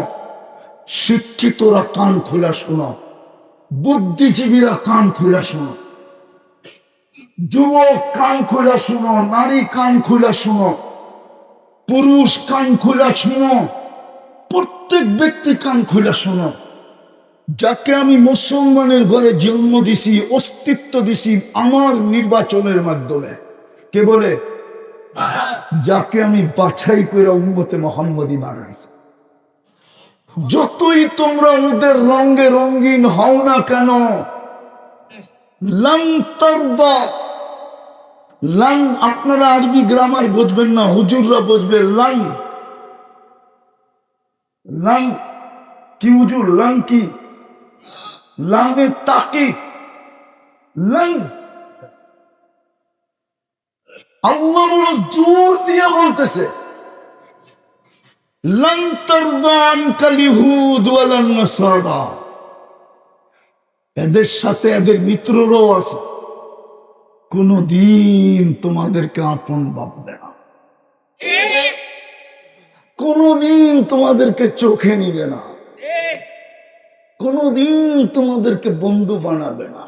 শিক্ষিতরা কান খোলা শুনো, বুদ্ধিজীবীরা কান খোলা শুনো, যুবক কান খোলা শুনো, নারী কান খোলা শুনো, পুরুষ কান খোলা শুনো, প্রত্যেক ব্যক্তি কান খোলা শুনো। যাকে আমি মুসলমানের ঘরে জন্ম দিছি, অস্তিত্ব দিছি আমার নির্বাচনের মাধ্যমে, কে বলে? যাকে আমি বাছাই করে উম্মতে মুহাম্মদী বানাইছি। যতই তোমরা ওদের রঙে রঙিন হও না কেন, লান তারদা, লান, আপনারা আরবি গ্রামার বুঝবেন না, হুজুররা বুঝবে। লান, লান কি হুজুর? লান কি? লামে তাকিদ, লান। আল্লাহ বড় জোর দিয়ে বলতেছে, লান তারদা আনকাল ইহুদ ওয়ালান নাসারা। এদের সাথে এদের মিত্ররাও আছে, কোনদিন তোমাদেরকে আপন ভাববে না, কোনদিন তোমাদেরকে চোখে নিবে না, কোনদিন তোমাদেরকে বন্ধু বানাবে না,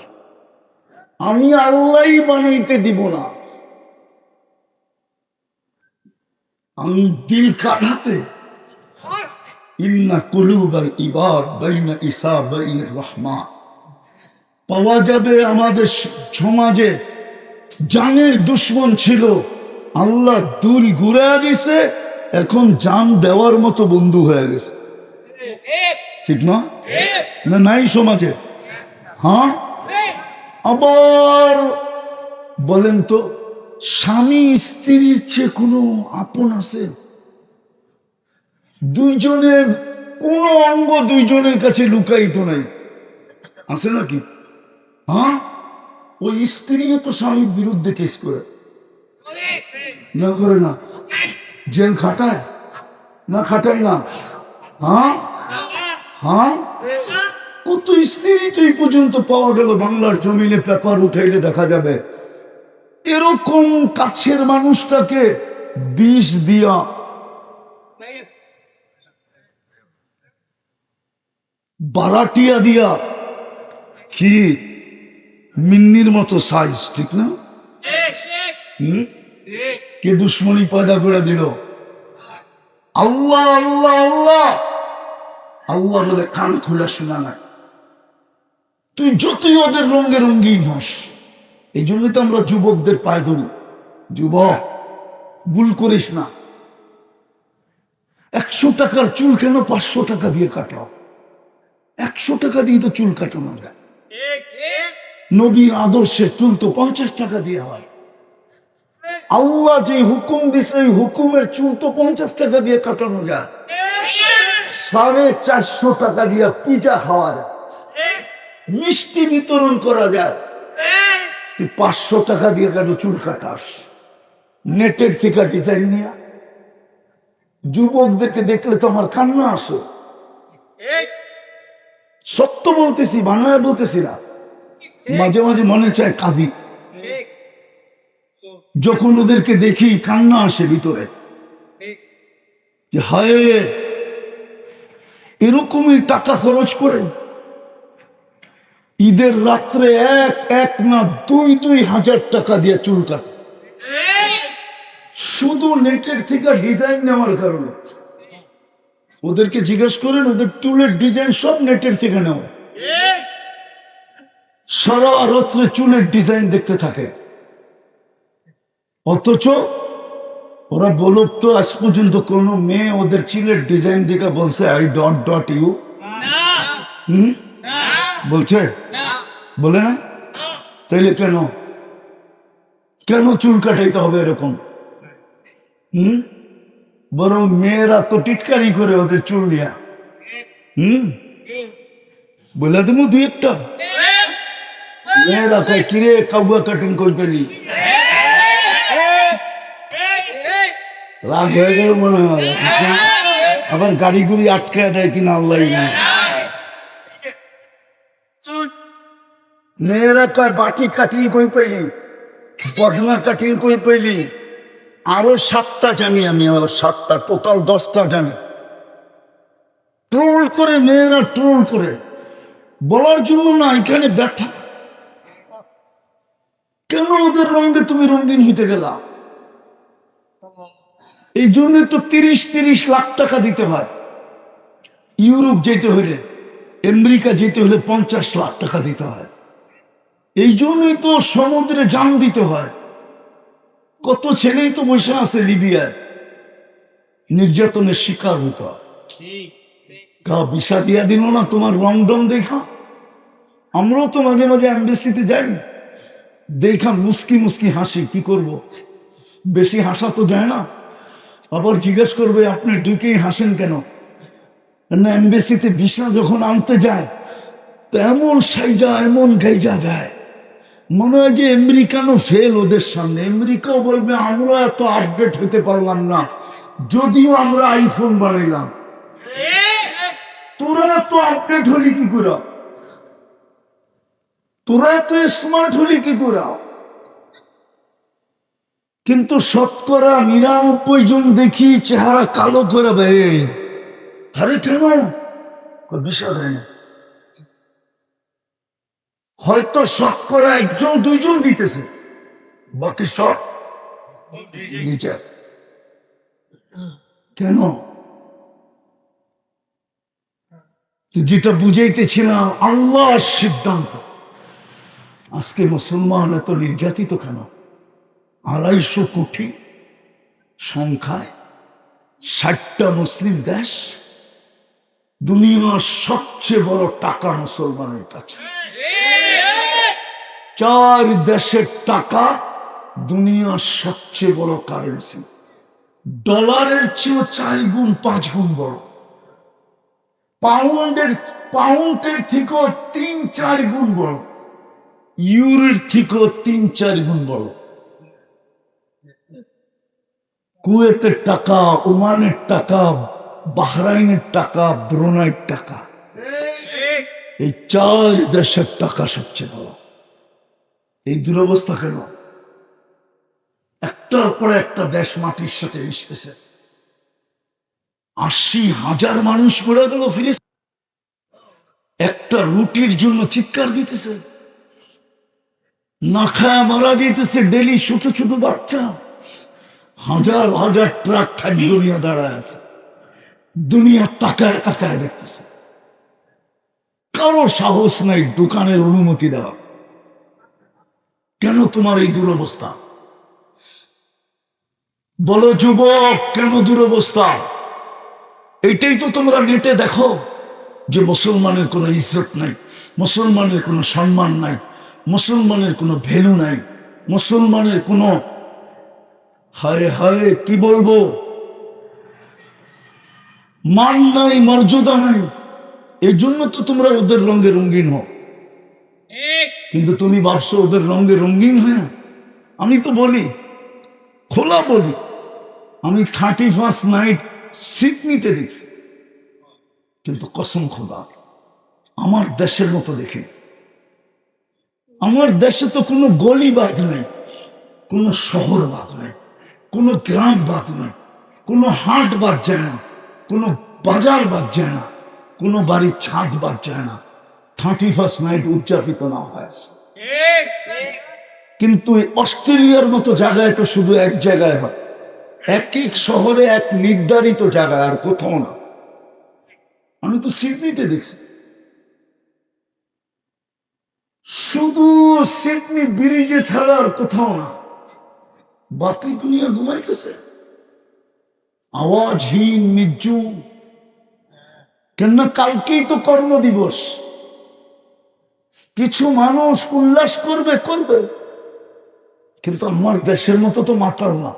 আমি আল্লাহই বানাইতে দিব না। দিল কার হাতে? ইন্না কুলুবাল ইবাদ বাইনা ইসাবাইর রহমান। পাওয়া যাবে আমাদের সমাজে জানের দুশ্মন ছিল, আল্লাহ দুল ঘুরা দিছে, এখন জান দেওয়ার মতো বন্ধু হয়ে গেছে। ঠিক না? না নাই সমাজে? হ্যাঁ। আবার বলেন তো, স্বামী স্ত্রীর চেয়ে কোনো আপন আছে? দুইজনের কোন অঙ্গ দুইজনের কাছে লুকায়িত নাই, আছে নাকি? হ্যাঁ। ওই স্ত্রীও তো স্বামীর বিরুদ্ধে কেস করে, না করে না? জেল খাটায় না খাটায় না? হ্যাঁ হ্যাঁ। কত স্ত্রী তো এই পর্যন্ত পাওয়া গেল, বাংলার জমিনে পেপার উঠাইলে দেখা যাবে। এরকম কাছের মানুষটাকে বিষ দিয়া, বারাটিয়া দিয়া, কি মিন্নির মতো সাইজ, ঠিক না? কে দুশ্মনী পয়দা করে দিল? আল্লাহ আল্লাহ আল্লাহ। আল্লাহ বলে কান খোলা শোনা নাই, তুই যতই ওদের রঙে রঙ্গিন হস। এই জন্য তো আমরা যুবকদের পায়ে ধরি, যুবক ভুল করিস না। 100 টাকার চুল কেন 500 টাকা দিয়ে কাটাও? 100 টাকা দিয়ে তো চুল কাটানো যায়। নবীর আদর্শে চুল তো 50 টাকা দিয়ে হয়। আল্লাহ যে হুকুম দিছে, এই হুকুমের চুল তো 50 টাকা দিয়ে কাটানো যায়। 450 টাকা দিয়ে পিজা খাওয়া যায়, মিষ্টি বিতরণ করা যায়। তুই 500 টাকা দিয়ে কেন চুল কাটাস? নেটের থেকে ডিজাইন নিয়ে। যুবকদেরকে দেখলে তো আমার কান্না আসে, সত্য বলতেছি, বানায় বলতেছি না। মাঝে মাঝে মনে চায় কাঁদি, যখন ওদেরকে দেখি কান্না আসে ভিতরে, যে হায় এরকমই টাকা খরচ করে ঈদের রাত্রে এক না 2,000 টাকা দিয়ে চুল কাট, শুধু নেটের থেকে ডিজাইন নেওয়ার কারণে। ওদেরকে জিজ্ঞেস করেন, ওদের চুলের ডিজাইন সব নেটের থেকে নেওয়া। সারা রাত্রে চুলের ডিজাইন দেখতে থাকে, অথচ ওরা বলুক তো আজ পর্যন্ত কোন মেয়ে ওদের চুলের ডিজাইন দেখে বলছে আই ডট ডট ইউ? বলছে? বলে না? তাইলে কেন কেন চুল কাটাইতে হবে এরকম? বরং মেয়েরা তো টিটকারি করে ওদের চুল নিয়ে। বলে দেবো 2-1টা মেয়েরা কয় কিরে কাউয়া কাটিং করে পেলি, রাগ হয়ে গেল মনে হয়। আবার গাড়িগুলি আটকায় দেয় কিনা আল্লাহ জানে। মেয়েরা কয় বাটি কাটিং কই পেলি, পটনা কাটিং কই পেলি, আরো 7টা জানি আমি, আরো 7টা, টোটাল 10টা জানি। ট্রোল করে মেয়েরা, ট্রোল করে বলার জন্য না, এখানে ব্যথা। কেন ওদের রঙে তুমি রঙিন হইতে গেলা? এই জন্য তো 30 লাখ টাকা দিতে হয়। ইউরোপ যেতে হলে, আমেরিকা যেতে হলে 50 লাখ টাকা দিতে হয়। এই জন্যই তো সমুদ্রে জান দিতে হয়। কত ছেলেই তো বসে আছে লিবিয়ায়, নির্যাতনের শিকার হতে হয়। ভিসা দিয়া দিল না তোমার রং ডং দেখা। আমরাও তো মাঝে মাঝে এমবেসিতে যাই, দেখা মুস্কি মুস্কি হাসি। কি করব, বেশি হাসা তো যায় না। আবার জিজ্ঞেস করবে আপনি ঢুকেই হাসেন কেন? না, এমবেসিতে ভিসা যখন আনতে যায় তো এমন সাইজা, এমন গাইজা যায়, মনে হয় যে আমেরিকানও ফেল ওদের সামনে। আমেরিকাও বলবে আমরা এত আপডেট হতে পারলাম না, যদিও আমরা আইফোন বানাইলাম। তোরা এত আপডেট হলি কি করে? তোরা এত স্মার্ট হলি কি করে? কিন্তু 99% জন দেখি চেহারা কালো করে বেড়ে। আরে কেন? বিষয় না, হয়তো 1-2 জন দিতেছে, বাকি সব নিচে। কেন? যেটা বুঝাইতেছিলাম, আল্লাহর সিদ্ধান্ত। আজকে মুসলমান এত নির্যাতিত কেন? 250 কোটি সংখ্যায় 60টা মুসলিম দেশ, দুনিয়ার সবচেয়ে বড় টাকা মুসলমানের কাছে। 4 দেশের টাকা দুনিয়ার সবচেয়ে বড় কারেন্সি। ডলারের চেয়েও 4 গুণ 5 গুণ বড়। পাউন্ডের থেকেও 3-4 গুণ বড়। ইউরোর থেকেও 3-4 গুণ বড়। কুয়েতের টাকা, ওমানের টাকা, বাহরাইনের টাকা, ব্রুনাইয়ের টাকা, এই 4 দেশের টাকা সবচেয়ে বড়। এই দুরবস্থা কেন? একটার পরে একটা দেশ মাটির সাথে মিশতেছে। 80,000 মানুষ মরে গেল ফিলিস্তিন, একটা রুটির জন্য চিৎকার দিতেছে, না খায় মারা যেতেছে ডেলি ছোট ছোট বাচ্চা। 1000 ট্রাক খাদ্য নিয়ে দাঁড়ায় আছে, দুনিয়া তাকায় তাকায় দেখতেছে। কারো সাহস নাই দোকানের অনুমতি দেওয়া। কেন তোমার এই দুরবস্থা? বলো যুবক, কেন দুরবস্থা? এইটাই তো তোমরা নেটে দেখো যে মুসলমানের কোনো ইজ্জত নাই, মুসলমানের কোনো সম্মান নাই, মুসলমানের কোনো ভ্যালু নাই, মুসলমানের কোনো, হায় হায় কি বলবো, মান নাই, মর্যাদা নাই। এই জন্য তো তোমরা ওদের রঙে রঙিন হও। কিন্তু তুমি ভাবছো ওদের রঙে রঙিন হয়ে? আমি তো বলি, খোলা বলি, আমি 31st নাইট সিডনিতে দেখছি, কিন্তু কসম খোদা আমার দেশের মতো দেখি। আমার দেশে তো কোনো গলি বাদ নাই, কোনো শহর বাদ নাই, কোনো গ্রাম বাদ নাই, কোনো হাট বাদ যায় না, কোনো বাজার বাদ যায় না, কোনো বাড়ির ছাদ বাদ যায় না 31st নাইট উদযাপিত না হয়। কিন্তু অস্ট্রেলিয়ার মতো জায়গায় তো শুধু এক জায়গায় হয়, এক এক শহরে এক নির্ধারিত জায়গায়, আর কোথাও না। আমি তো সিডনিতে দেখছি, শুধু সিডনি ব্রিজে ছাড়া আর কোথাও না। বাকি দুনিয়া ঘুমাইতেছে, আওয়াজহীন, নির্জুম। কেননা কালকেই তো কর্মদিবস, কিছু মানুষ উল্লাস করবে করবে, কিন্তু আমার দেশের মতো তো মাতাল না।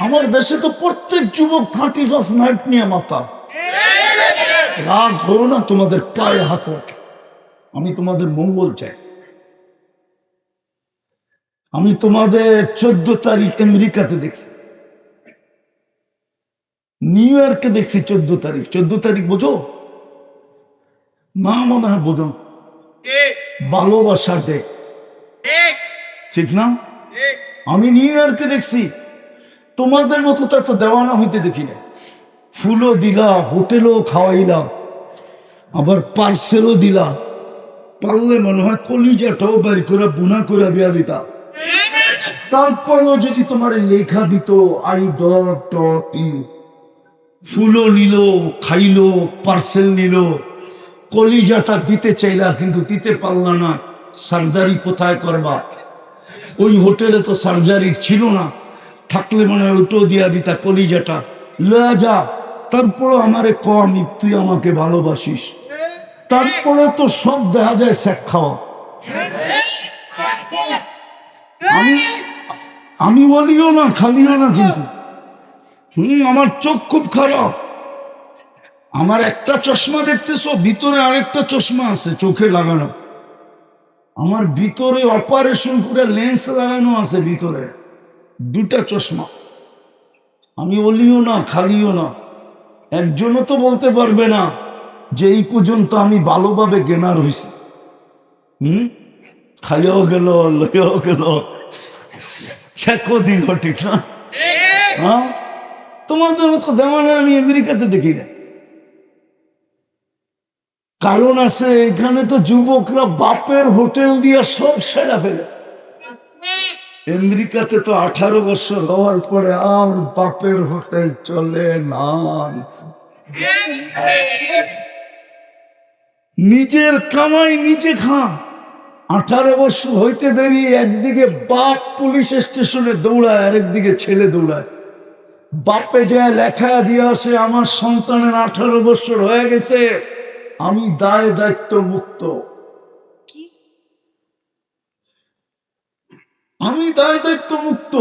আমার দেশে তো প্রত্যেক যুবক 31st নাইট নিয়ে মাতাল। রাগ হো না, তোমাদের পায়ে হাত রাখে, আমি তোমাদের মঙ্গল চাই। আমি তোমাদের 14 তারিখ আমেরিকাতে দেখছি, নিউ ইয়র্কে দেখছি 14 তারিখ। 14 তারিখ বোঝো না? মনে হয় বোঝো। ভালোবাসা ডে, ঠিক না? আমি নিউ ইয়র্কে দেখছি, তোমাদের মতো তো এত দেওয়ানা হইতে দেখি না। ফুলও দিলা, হোটেলও খাওয়াইলা, আবার পার্সেলও দিলা, পারলে মনে হয় কলিজাটাও বাড়ি করে বুনা করে দিয়া দিতা। তারপরেও যদি তোমার লেখা দিত আই ডট ইউ, ফুলও নিল, খাইলো, পার্সেল নিল, কলিজাটা দিতে চাইলা কিন্তু দিতে পারলা না। সার্জারি কোথায় করবা? ওই হোটেলে তো সার্জারি ছিল না, থাকলে মনে হয় ওটাও দিয়া দিতা, কলিজাটা লয়া যা। তারপরও আমারে কম, তুই আমাকে ভালোবাসিস, তারপরে তো সব দেখা যায় স্যাক খাওয়া। আমি বলিও না, খালিও না, কিন্তু আমার চোখ খুব খারাপ। আমার একটা চশমা দেখতেছো, ভিতরে আরেকটা চশমা আছে চোখে লাগানো। আমার ভিতরে অপারেশন করে লেন্স লাগানো আছে, ভিতরে 2টা চশমা। আমি বলিও না, খালিও না। একজনও তো বলতে পারবে না যে এই পর্যন্ত আমি ভালোভাবে জ্ঞানার হয়েছি। খাইয়াও গেল, লইয়াও গেল, চেকও দিল, ঠিক না? হ্যাঁ, তোমাদের মতো দেওয়ানা আমি আমেরিকাতে দেখি না। কারণ আছে, এখানে তো যুবকরা বাপের হোটেল দিয়ে সব সেরা ফেলে। আমেরিকাতে তো 18 বছর হওয়ার পরে আর বাপের হোটেল চলে না, নিজের কামাই নিজে খা। 18 বছর হইতে দেরি, একদিকে বাপ পুলিশ স্টেশনে দৌড়ায়, আর একদিকে ছেলে দৌড়ায়। বাপে যায় লেখা দিয়ে আসে, আমার সন্তানের 18 বছর হয়ে গেছে, আমি দায় দায়িত্ব মুক্ত, আমি দায় দায়িত্ব মুক্ত।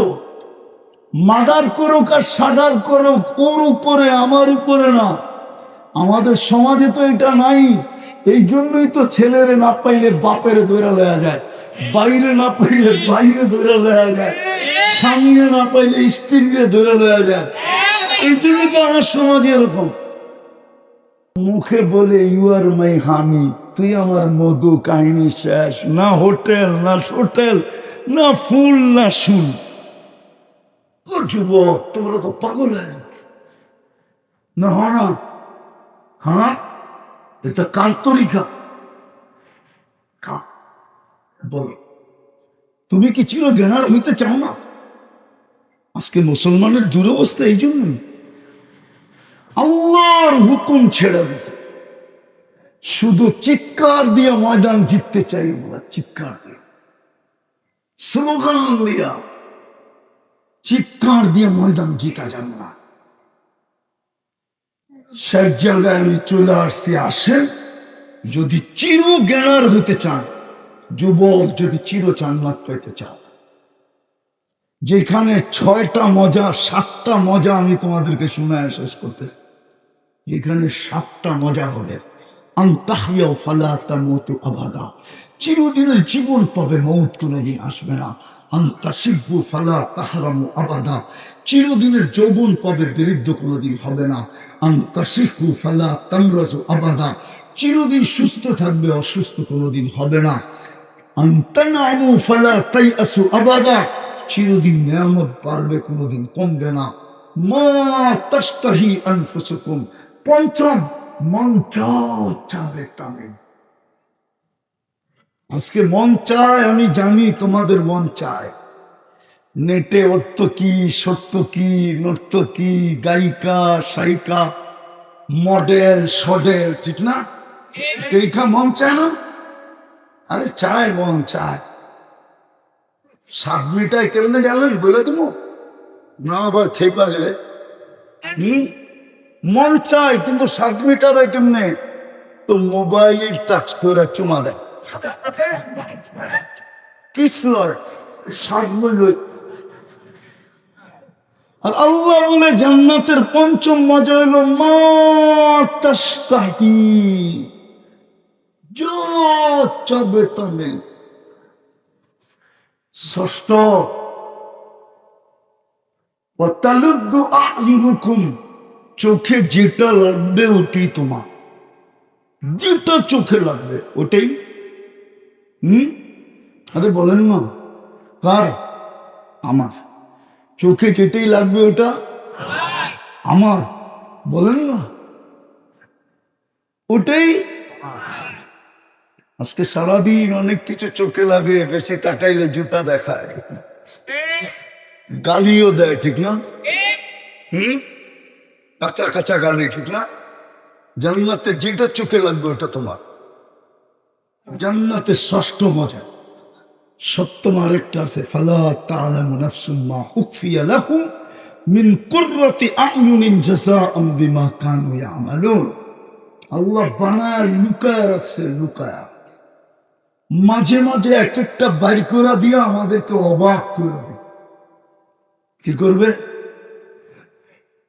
মার্ডার করুক আর সাডার করুক, ওর উপরে, আমার উপরে না। আমাদের সমাজে তো এটা নাই। এই জন্যই তো ছেলেরে না পাইলে বাপেরে দৌড়া লয়া যায়, বাইরে না পাইলে বাইরে দৌড়া লয়া যায়, স্বামীরে না পাইলে স্ত্রীরে দৌড়া লয়া যায়। এই জন্যই তো আমার সমাজে এরকম। মুখে বলে ইউ আর মাই হানি, তুই আমার মধু, কাহিনী শেষ। না হোটেল, না হোটেল, না ফুল, না শুন। ও যুবক, তোমরা তো পাগল হয়ে না। হ্যাঁ, হ্যাঁ, এটা কার তরিকা? বলো, তুমি কি চির জ্ঞানার হইতে চাও না? আজকে মুসলমানের দুরবস্থা এই জন্যই, আল্লাহর হুকুম ছেড়ে দিছে, শুধু চিৎকার দিয়ে ময়দান জিততে চাই আমরা, চিৎকার দিয়ে, স্লোগান দিয়া, চিৎকার দিয়ে ময়দান জিতা যাবে না। শেষ জায়গায় আমি চলে আসছি। আসেন, যদি চির জ্ঞানার হইতে চান, যুবক, যদি চির জান্নাত পেতে চাও, যেখানে 6টা মজা, 7টা মজা আমি তোমাদেরকে শোনায় শেষ করতেছি, যেখানে 7টা মজা হবে। আনতাহিয়াও ফালা তামুতু আবাদা, চিরদিনের জীবন পাবে, মৌত কোনোদিন আসবে না। আনতাসিব্বু ফালা তাহরামু আবাদা, চিরদিনের যৌবন পাবে, বৃদ্ধ কোনোদিন হবে না। আনতাসিহু ফালা তামরাজু আবাদা, চিরদিন সুস্থ থাকবে, অসুস্থ কোনোদিন হবে না। আনতানামু ফালা তাইআসু আবাদা, চিরদিন নিয়ামত বাড়বে, কোনোদিন কমবে না। মা তাশতাহি আনফুসুকুম, পঞ্চম, মন চাবে তাবে। আজকে মন চায়, আমি জানি তোমাদের মন চায়। নেটে অর্থ কি, সত্য কি, নর্ত কি, গায়িকা, সায়িকা, মডেল, সডেল, ঠিক না? দেখা মন চায় না? আরে চায়, মন চায়। 7 মিটায় কেমনে জানেন বলে দেবো না, আবার খেপা গেলে। মন চায়, কিন্তু 7 মিটার হয় কেমনে? তো মোবাইল টাচ করে চুমা দেয়, কিসলর 7 মিনিট। আর আল্লাহ বলে জান্নাতের পঞ্চম মজা হলো মা তাশতাহি, যা চাবে তা নেই। ষষ্ঠ, ওয়াতালুদ্দু আ'ইনুকুম, চোখে যেটা লাগবে ওটাই তোমার, যেটা চোখে লাগবে ওটাই। আরে বলেন না, কার? আমার। চোখে যেটাই লাগবে ওটা আমার, বলেন না, ওটাই। আজকে সারাদিন অনেক কিছু চোখে লাগে, বেশি তাকাইলে জুতা দেখায়, গালিও দেয়, ঠিক না? কাঁচা কাঁচা গালি, ঠিক না? জান্নাতে যেটা চোখে লাগবে ওটা তোমার। জান্নাতের ষষ্ঠ মজা। সপ্তম আরেকটা আছে, ফালা তা'লামু নাফসুম মা উখফিয়া লাহুম মিন কুররাতি আ'য়ুনিন জাযাআম বিমা কানু ইয়ামালুন। আল্লাহ বানায় লুকায় রাখছে, লুকায়। মাঝে মাঝে এক একটা বাইর করে দিয়ে আমাদেরকে অবাক করে দেবে। কি করবে?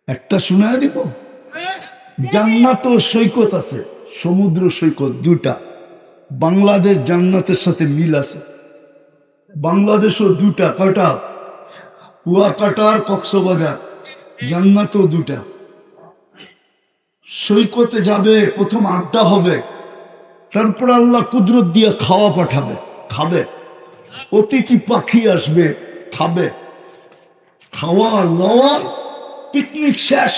একটা শোনায় দিব। জান্নাত ও সৈকত আছে, সমুদ্র সৈকত 2টা। বাংলাদেশ জান্নাতের সাথে মিল আছে। বাংলাদেশও 2টা, কয়টা? কুয়াকাটা আর কক্সবাজার, জান্নাতও 2টা। সৈকতে যাবে, প্রথম আড্ডা হবে, তারপর আল্লাহ কুদরত দিয়ে খাওয়া পাঠাবে, খাবে। অতিথি পাখি আসবে, খাবে। খাওয়া লওয়া, পিকনিক শেষ,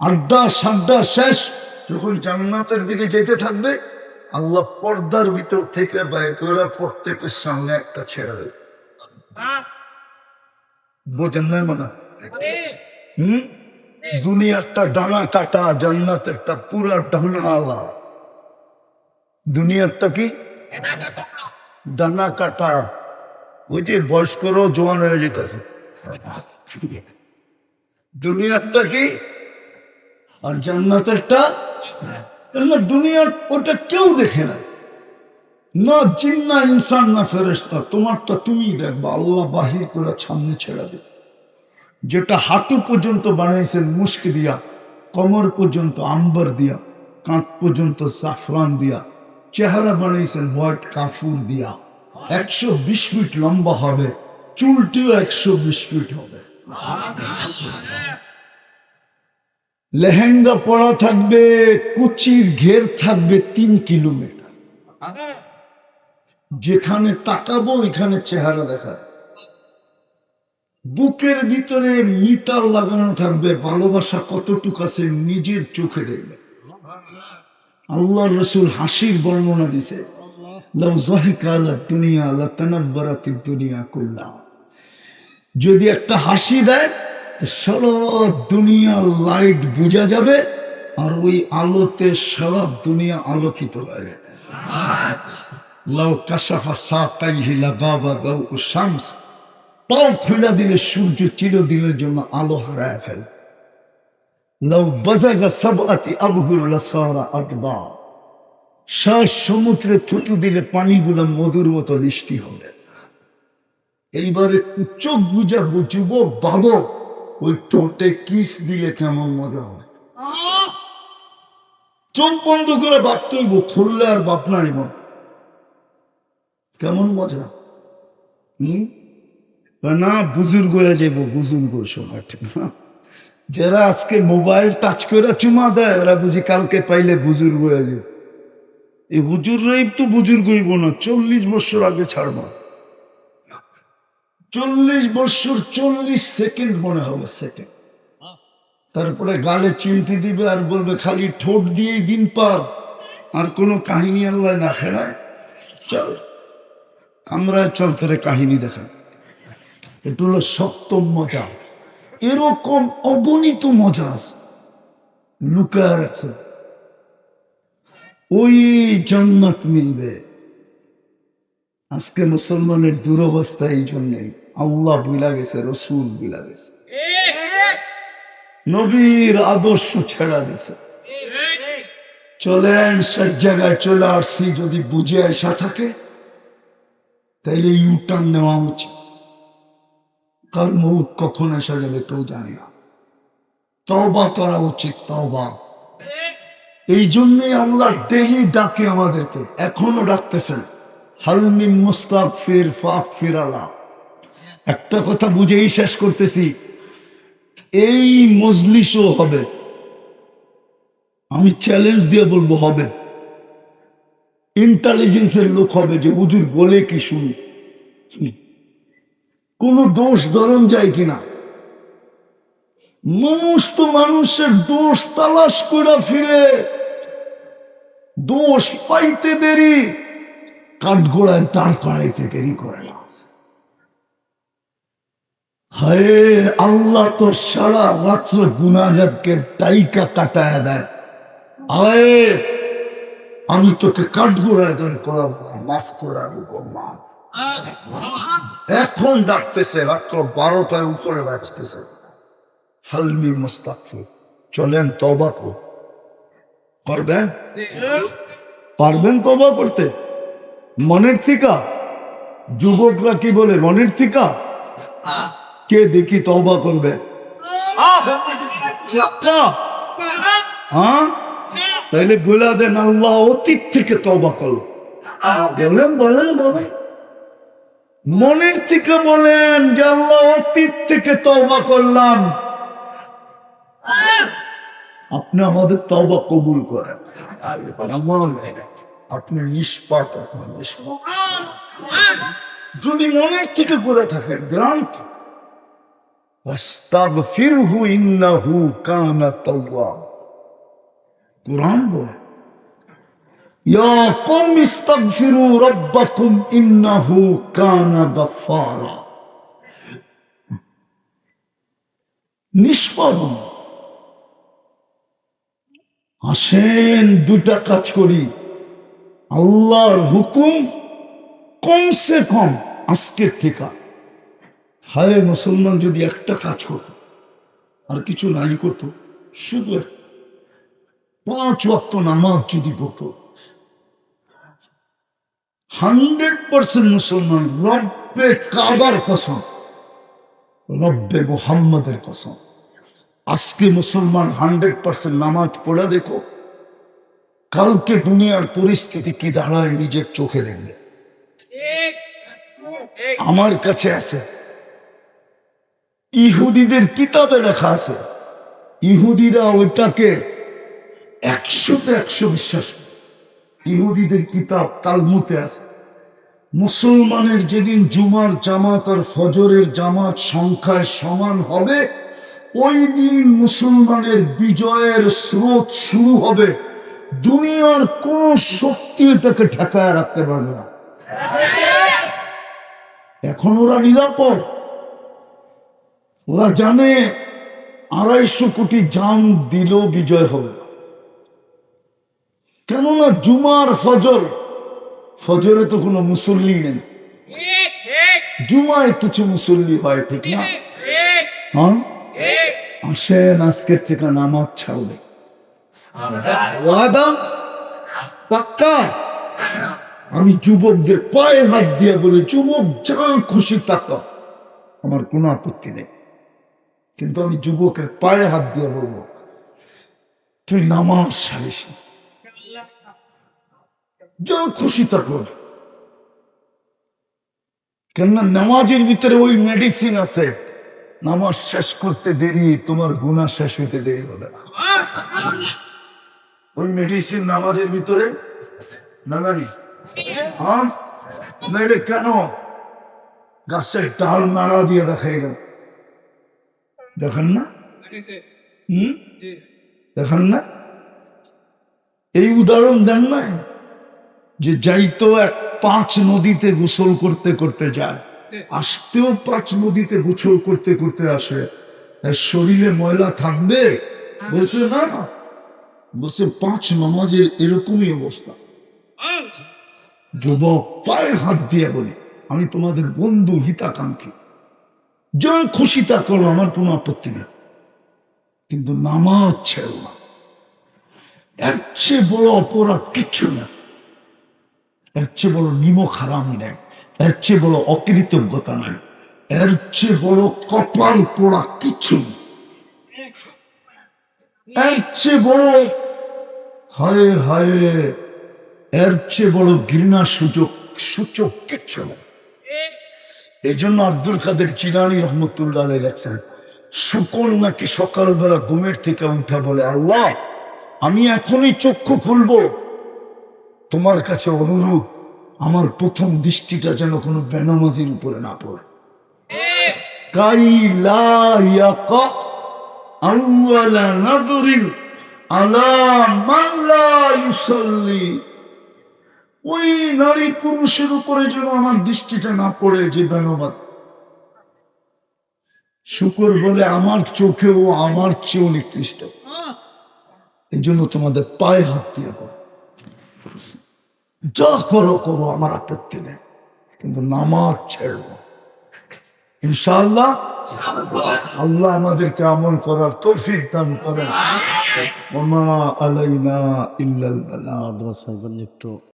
আড্ডা সাড্ডা শেষ। যখন জান্নাতের দিকে যেতে থাকবে, আল্লাহ পর্দার ভিতর থেকে বাইর করে প্রত্যেকের সামনে একটা ছেড়ে দেবে। বোঝেন নাই মনে হয়? হুম? দুনিয়াটা ডানা কাটা, জান্নাত একটা পুরা ডানা আলা। দুনিয়াটা কি ডানা কাটা? ওই যে বয়স্করাও জোয়ান হয়ে যেতেছে। দুনিয়াটা কি আর জান্নাতেরটা? দুনিয়ার ওটা কেউ দেখে না, না জিন না ইনসান না ফেরেশতা। তোমারটা তুমি দেখবা, আল্লাহ বাহির করে সামনে ছেড়ে দেবে। যেটা হাঁটু পর্যন্ত বানাইছেন মুস্ক দিয়া, কমর পর্যন্ত আম্বার দিয়া, কাঁধ পর্যন্ত সাফরান দিয়া, চেহারা বানাইছেন হোয়াইট কাফুর দিয়া। 120 ফিট লম্বা হবে, চুলটিও 120 ফিট হবে। লেহেঙ্গা পরা থাকবে, কুচির ঘের থাকবে 3 কিলোমিটার। যেখানে তাকাবো এখানে চেহারা দেখা। বুকের ভিতরে মিটার লাগানো থাকবে, ভালোবাসা কতটুকু আছে নিজের চোখে দেখবে। আল্লাহ রসুল হাসির বর্ণনা দিছে, লাউ যাহিকা আলা দুনিয়া লাতানাওয়ারাতিদ দুনিয়া কুল্লাহা। যদি একটা হাসি দেয় তো সারা দুনিয়া লাইট বুঝা যাবে, আর ওই আলোতে সারা দুনিয়া আলোকিত হয়ে যাবে। লাউ কাশাফা সাকাইহি লাগাবা দাউ শামস। পাও খুলে দিলে সূর্য চিরদিনের জন্য আলো হারায় ফেলে। লাউ বাজাগা সাবআতি আবহুর লাসারা আদবা। শ্বাস সমুদ্রে থুতু দিলে পানিগুলো মধুর মতো মিষ্টি হবে। এইবারে চোখ বুঝা বুঝব, ভাবো ওই ঠোঁটে কিস দিলে কেমন মজা হবে। চোখ বন্ধ করে ভাবতে হইব, খুললে আর বাপ নাই কেমন মজা। না বুজুর্গ হয়ে যাইব, বুজুর্গ সময় ঠিক না। যারা আজকে মোবাইল টাচ করে চুমা দেয় এরা বুঝি কালকে পাইলে বুজুর্গ হয়ে যাবে। এই হুজুর রইব তো বুজুর্গ হইব না, 40 বছর আগে ছাড়ব। 40 বছর 40 সেকেন্ড মনে হবে, সেকেন্ড। তারপরে গালে চিমটি দিবে আর বলবে খালি ঠোঁট দিয়েই দিন পার, আর কোনো কাহিনী আল্লাহ না খেলায়। চল কামরায় চল তোরে কাহিনী দেখা। এটা হলো সপ্তম মজা। এরকম অগণিত মজা আছে লুকায় রাখছে। ওই জান্নাত মিলবে। আজকে মুসলমানের দুরবস্থা এই জন্যেই, আল্লাহ বুলা গেছে, রসুল বুলা গেছে, নবীর আদর্শ ছেড়া দিছে। চলেন সব জায়গায় চলে আসছি, যদি বুঝে আসা থাকে তাইলে ইউটার্ন নেওয়া উচিত। কার মৌত কখন আসা যাবে কেউ জানে না। তওবা করা উচিত, তওবা। এই জন্যই আল্লাহ ডেলি ডাকে আমাদেরকে, এখনো ডাকতেছেন, হাল মিন মুস্তাগফির ফাগফির আলাহ। একটা কথা বুঝেই শেষ করতেছি, এই মজলিসও হবে, আমি চ্যালেঞ্জ দিয়ে বলবো হবে। ইন্টেলিজেন্সের লোক হবে যে হুজুর বলে কি শুনি, কোন দোষ ধরন যায় কিনা। মানুষ তো মানুষের দোষ তালাশ করে ফিরে, দোষ পাইতে দেরি, কাঠগোড়ায় দাঁড় করাইতে দেরি করে না। হায় আল্লাহ তো সারা রাত্র গুনাহগারকে ডাইকা কাটায় দেয়। আয় আমি তোকে কাঠগোড়ায় দাঁড় করাবো না, মাফ করে দেবো, মা। এখন ডাকতেছে, রাত্র 12টার উপরে ডাকতেছে, হালমি মুস্তাগফির। চলেন তওবা করবেন, পারবেন তওবা করতে মনের থিকা? যুবকরা কি বলে মনের থিকা? কে দেখি তওবা করবে? হ্যাঁ, তাইলে বলে দেন আল্লাহ অতীত থেকে তওবা করো। বলেন বলেন বলেন, মনের থেকে বলেন যে আল্লাহ অতীত থেকে তওবা করলাম। আপনি আমাদের তওবা কবুল করেন। আপনি নিষ্পাপ। যদি মনের থেকে করে থাকেন গ্রান্ট, আস্তাগফিরহু ইন্নাহু কানা তাওয়াব। কুরআন বলে ইয়া কওমি ইস্তাগফিরু রাব্বাকুম ইন্নাহু কানা গাফফারা। নিষ্পারণ। আসেন দুটা কাজ করি, আল্লাহর হুকুম কমসে কম আজকের থেকে। হায় মুসলমান যদি একটা কাজ করত, আর কিছু নাই করতো, শুধু 5 ওয়াক্ত নামাজ যদি পড়তো, 100% মুসলমান, রব্বে কাবার কসম, রব্বে মুহাম্মাদের কসম, আজকে মুসলমান 100% নামাজ পড়া দেখো, কালকে দুনিয়ার পরিস্থিতি কি দাঁড়ায় নিজের চোখে দেখবে। আমার কাছে আছে, ইহুদিদের কিতাবে লেখা আছে, ইহুদিরা ওইটাকে 100% বিশ্বাস করে। ইহুদিদের কিতাব তালমুতে আছে, মুসলমানের যেদিন জুমার জামাত আর ফজরের জামাত সংখ্যায় সমান হবে, ওই দিন মুসলমানের বিজয়ের স্রোত শুরু হবে। দুনিয়ার কোন শক্তি তাকে ঠেকায় রাখতে পারবে না। এখন ওরা নিরাপদ, ওরা জানে 250 কোটি জান দিলেও বিজয় হবে না। কেননা জুমার ফজরে তো কোনো মুসল্লি নেই, জুমায় কিছু মুসল্লি হয়, ঠিক না? হ্যাঁ, আসেন আজকের থেকে নামাজ ছাড়বে, ওয়াদা পাক্কা। আমি যুবকদের পায়ে হাত দিয়ে বলি, যুবক যা খুশি তা কর, আমার কোনো আপত্তি নেই, কিন্তু আমি যুবকের পায়ে হাত দিয়ে বলবো, তুই নামাজ ছাড়িস না, যা খুশি তা কর। কেননা নামাজের ভিতরে ওই মেডিসিন আছে, নামাজ শেষ করতে দেরি, তোমার গুনাহ শেষ হইতে দেরি হবে না। ওই মেডিসিন নামাজের ভিতরে নাগারি। হ্যাঁ, নাইলে কেন গাছের ডাল নাড়া দিয়ে দেখাই গেল, দেখেন না? দেখেন না? এই উদাহরণ দেন না, যে যাইতো 5 নদীতে গোসল করতে করতে যায়, আসতেও 5 নদীতে গোসল করতে করতে আসে, শরীরে ময়লা থাকবে? বলছে না, বলছে 5 নামাজের এরকমই অবস্থা। যুবক পায়ে হাত দিয়ে বলি, আমি তোমাদের বন্ধু, হিতাকাঙ্ক্ষী, যা খুশি তা করো, আমার কোনো আপত্তি নেই, কিন্তু নামাজ ছেড়ো না। এর চেয়ে বড় অপরাধ কিচ্ছু না, এর চেয়ে বড় নিমক হারামি নাই, এর চেয়ে বড় অকৃতজ্ঞতা নাই, এর চেয়ে বড় কপাল পোড়া কিচ্ছু নেই, এর চেয়ে বড় হায় হায়, এর চেয়ে বড় ঘৃণা সূচক কিচ্ছু নেই। এই জন্য আব্দুল কাদের জিলানী রহমতুল্লাহ আলাইহি লেখছেন, শুকর নাকি সকালবেলা ঘুমের থেকে উঠা বলে, আল্লাহ আমি এখনই চক্ষু খুলবো, তোমার কাছে অনুরোধ, আমার প্রথম দৃষ্টিটা যেন কোনো বেনামাজির উপরে না পড়ে। কাই লা ইয়াকা আউয়ালা নাযরিন আলা মান লা ইউসাল্লি, ওই নারী পুরুষের উপরে যেন আমার দৃষ্টিটা না পড়ে যে বেনামাজ। শুকর বলে, আমার চোখেও আমার চেয়েও নিকৃষ্ট। এই জন্য তোমাদের পায়ে হাত দিয়ে করো, যা করো করো, আমার আপত্তি নেই, কিন্তু নামাজ ছেড়ব ইনশাআল্লাহ। আল্লাহ আমাদেরকে আমল করার তৌফিক দান করেন। ওমা আলাইনা ইল্লাল বালাগ।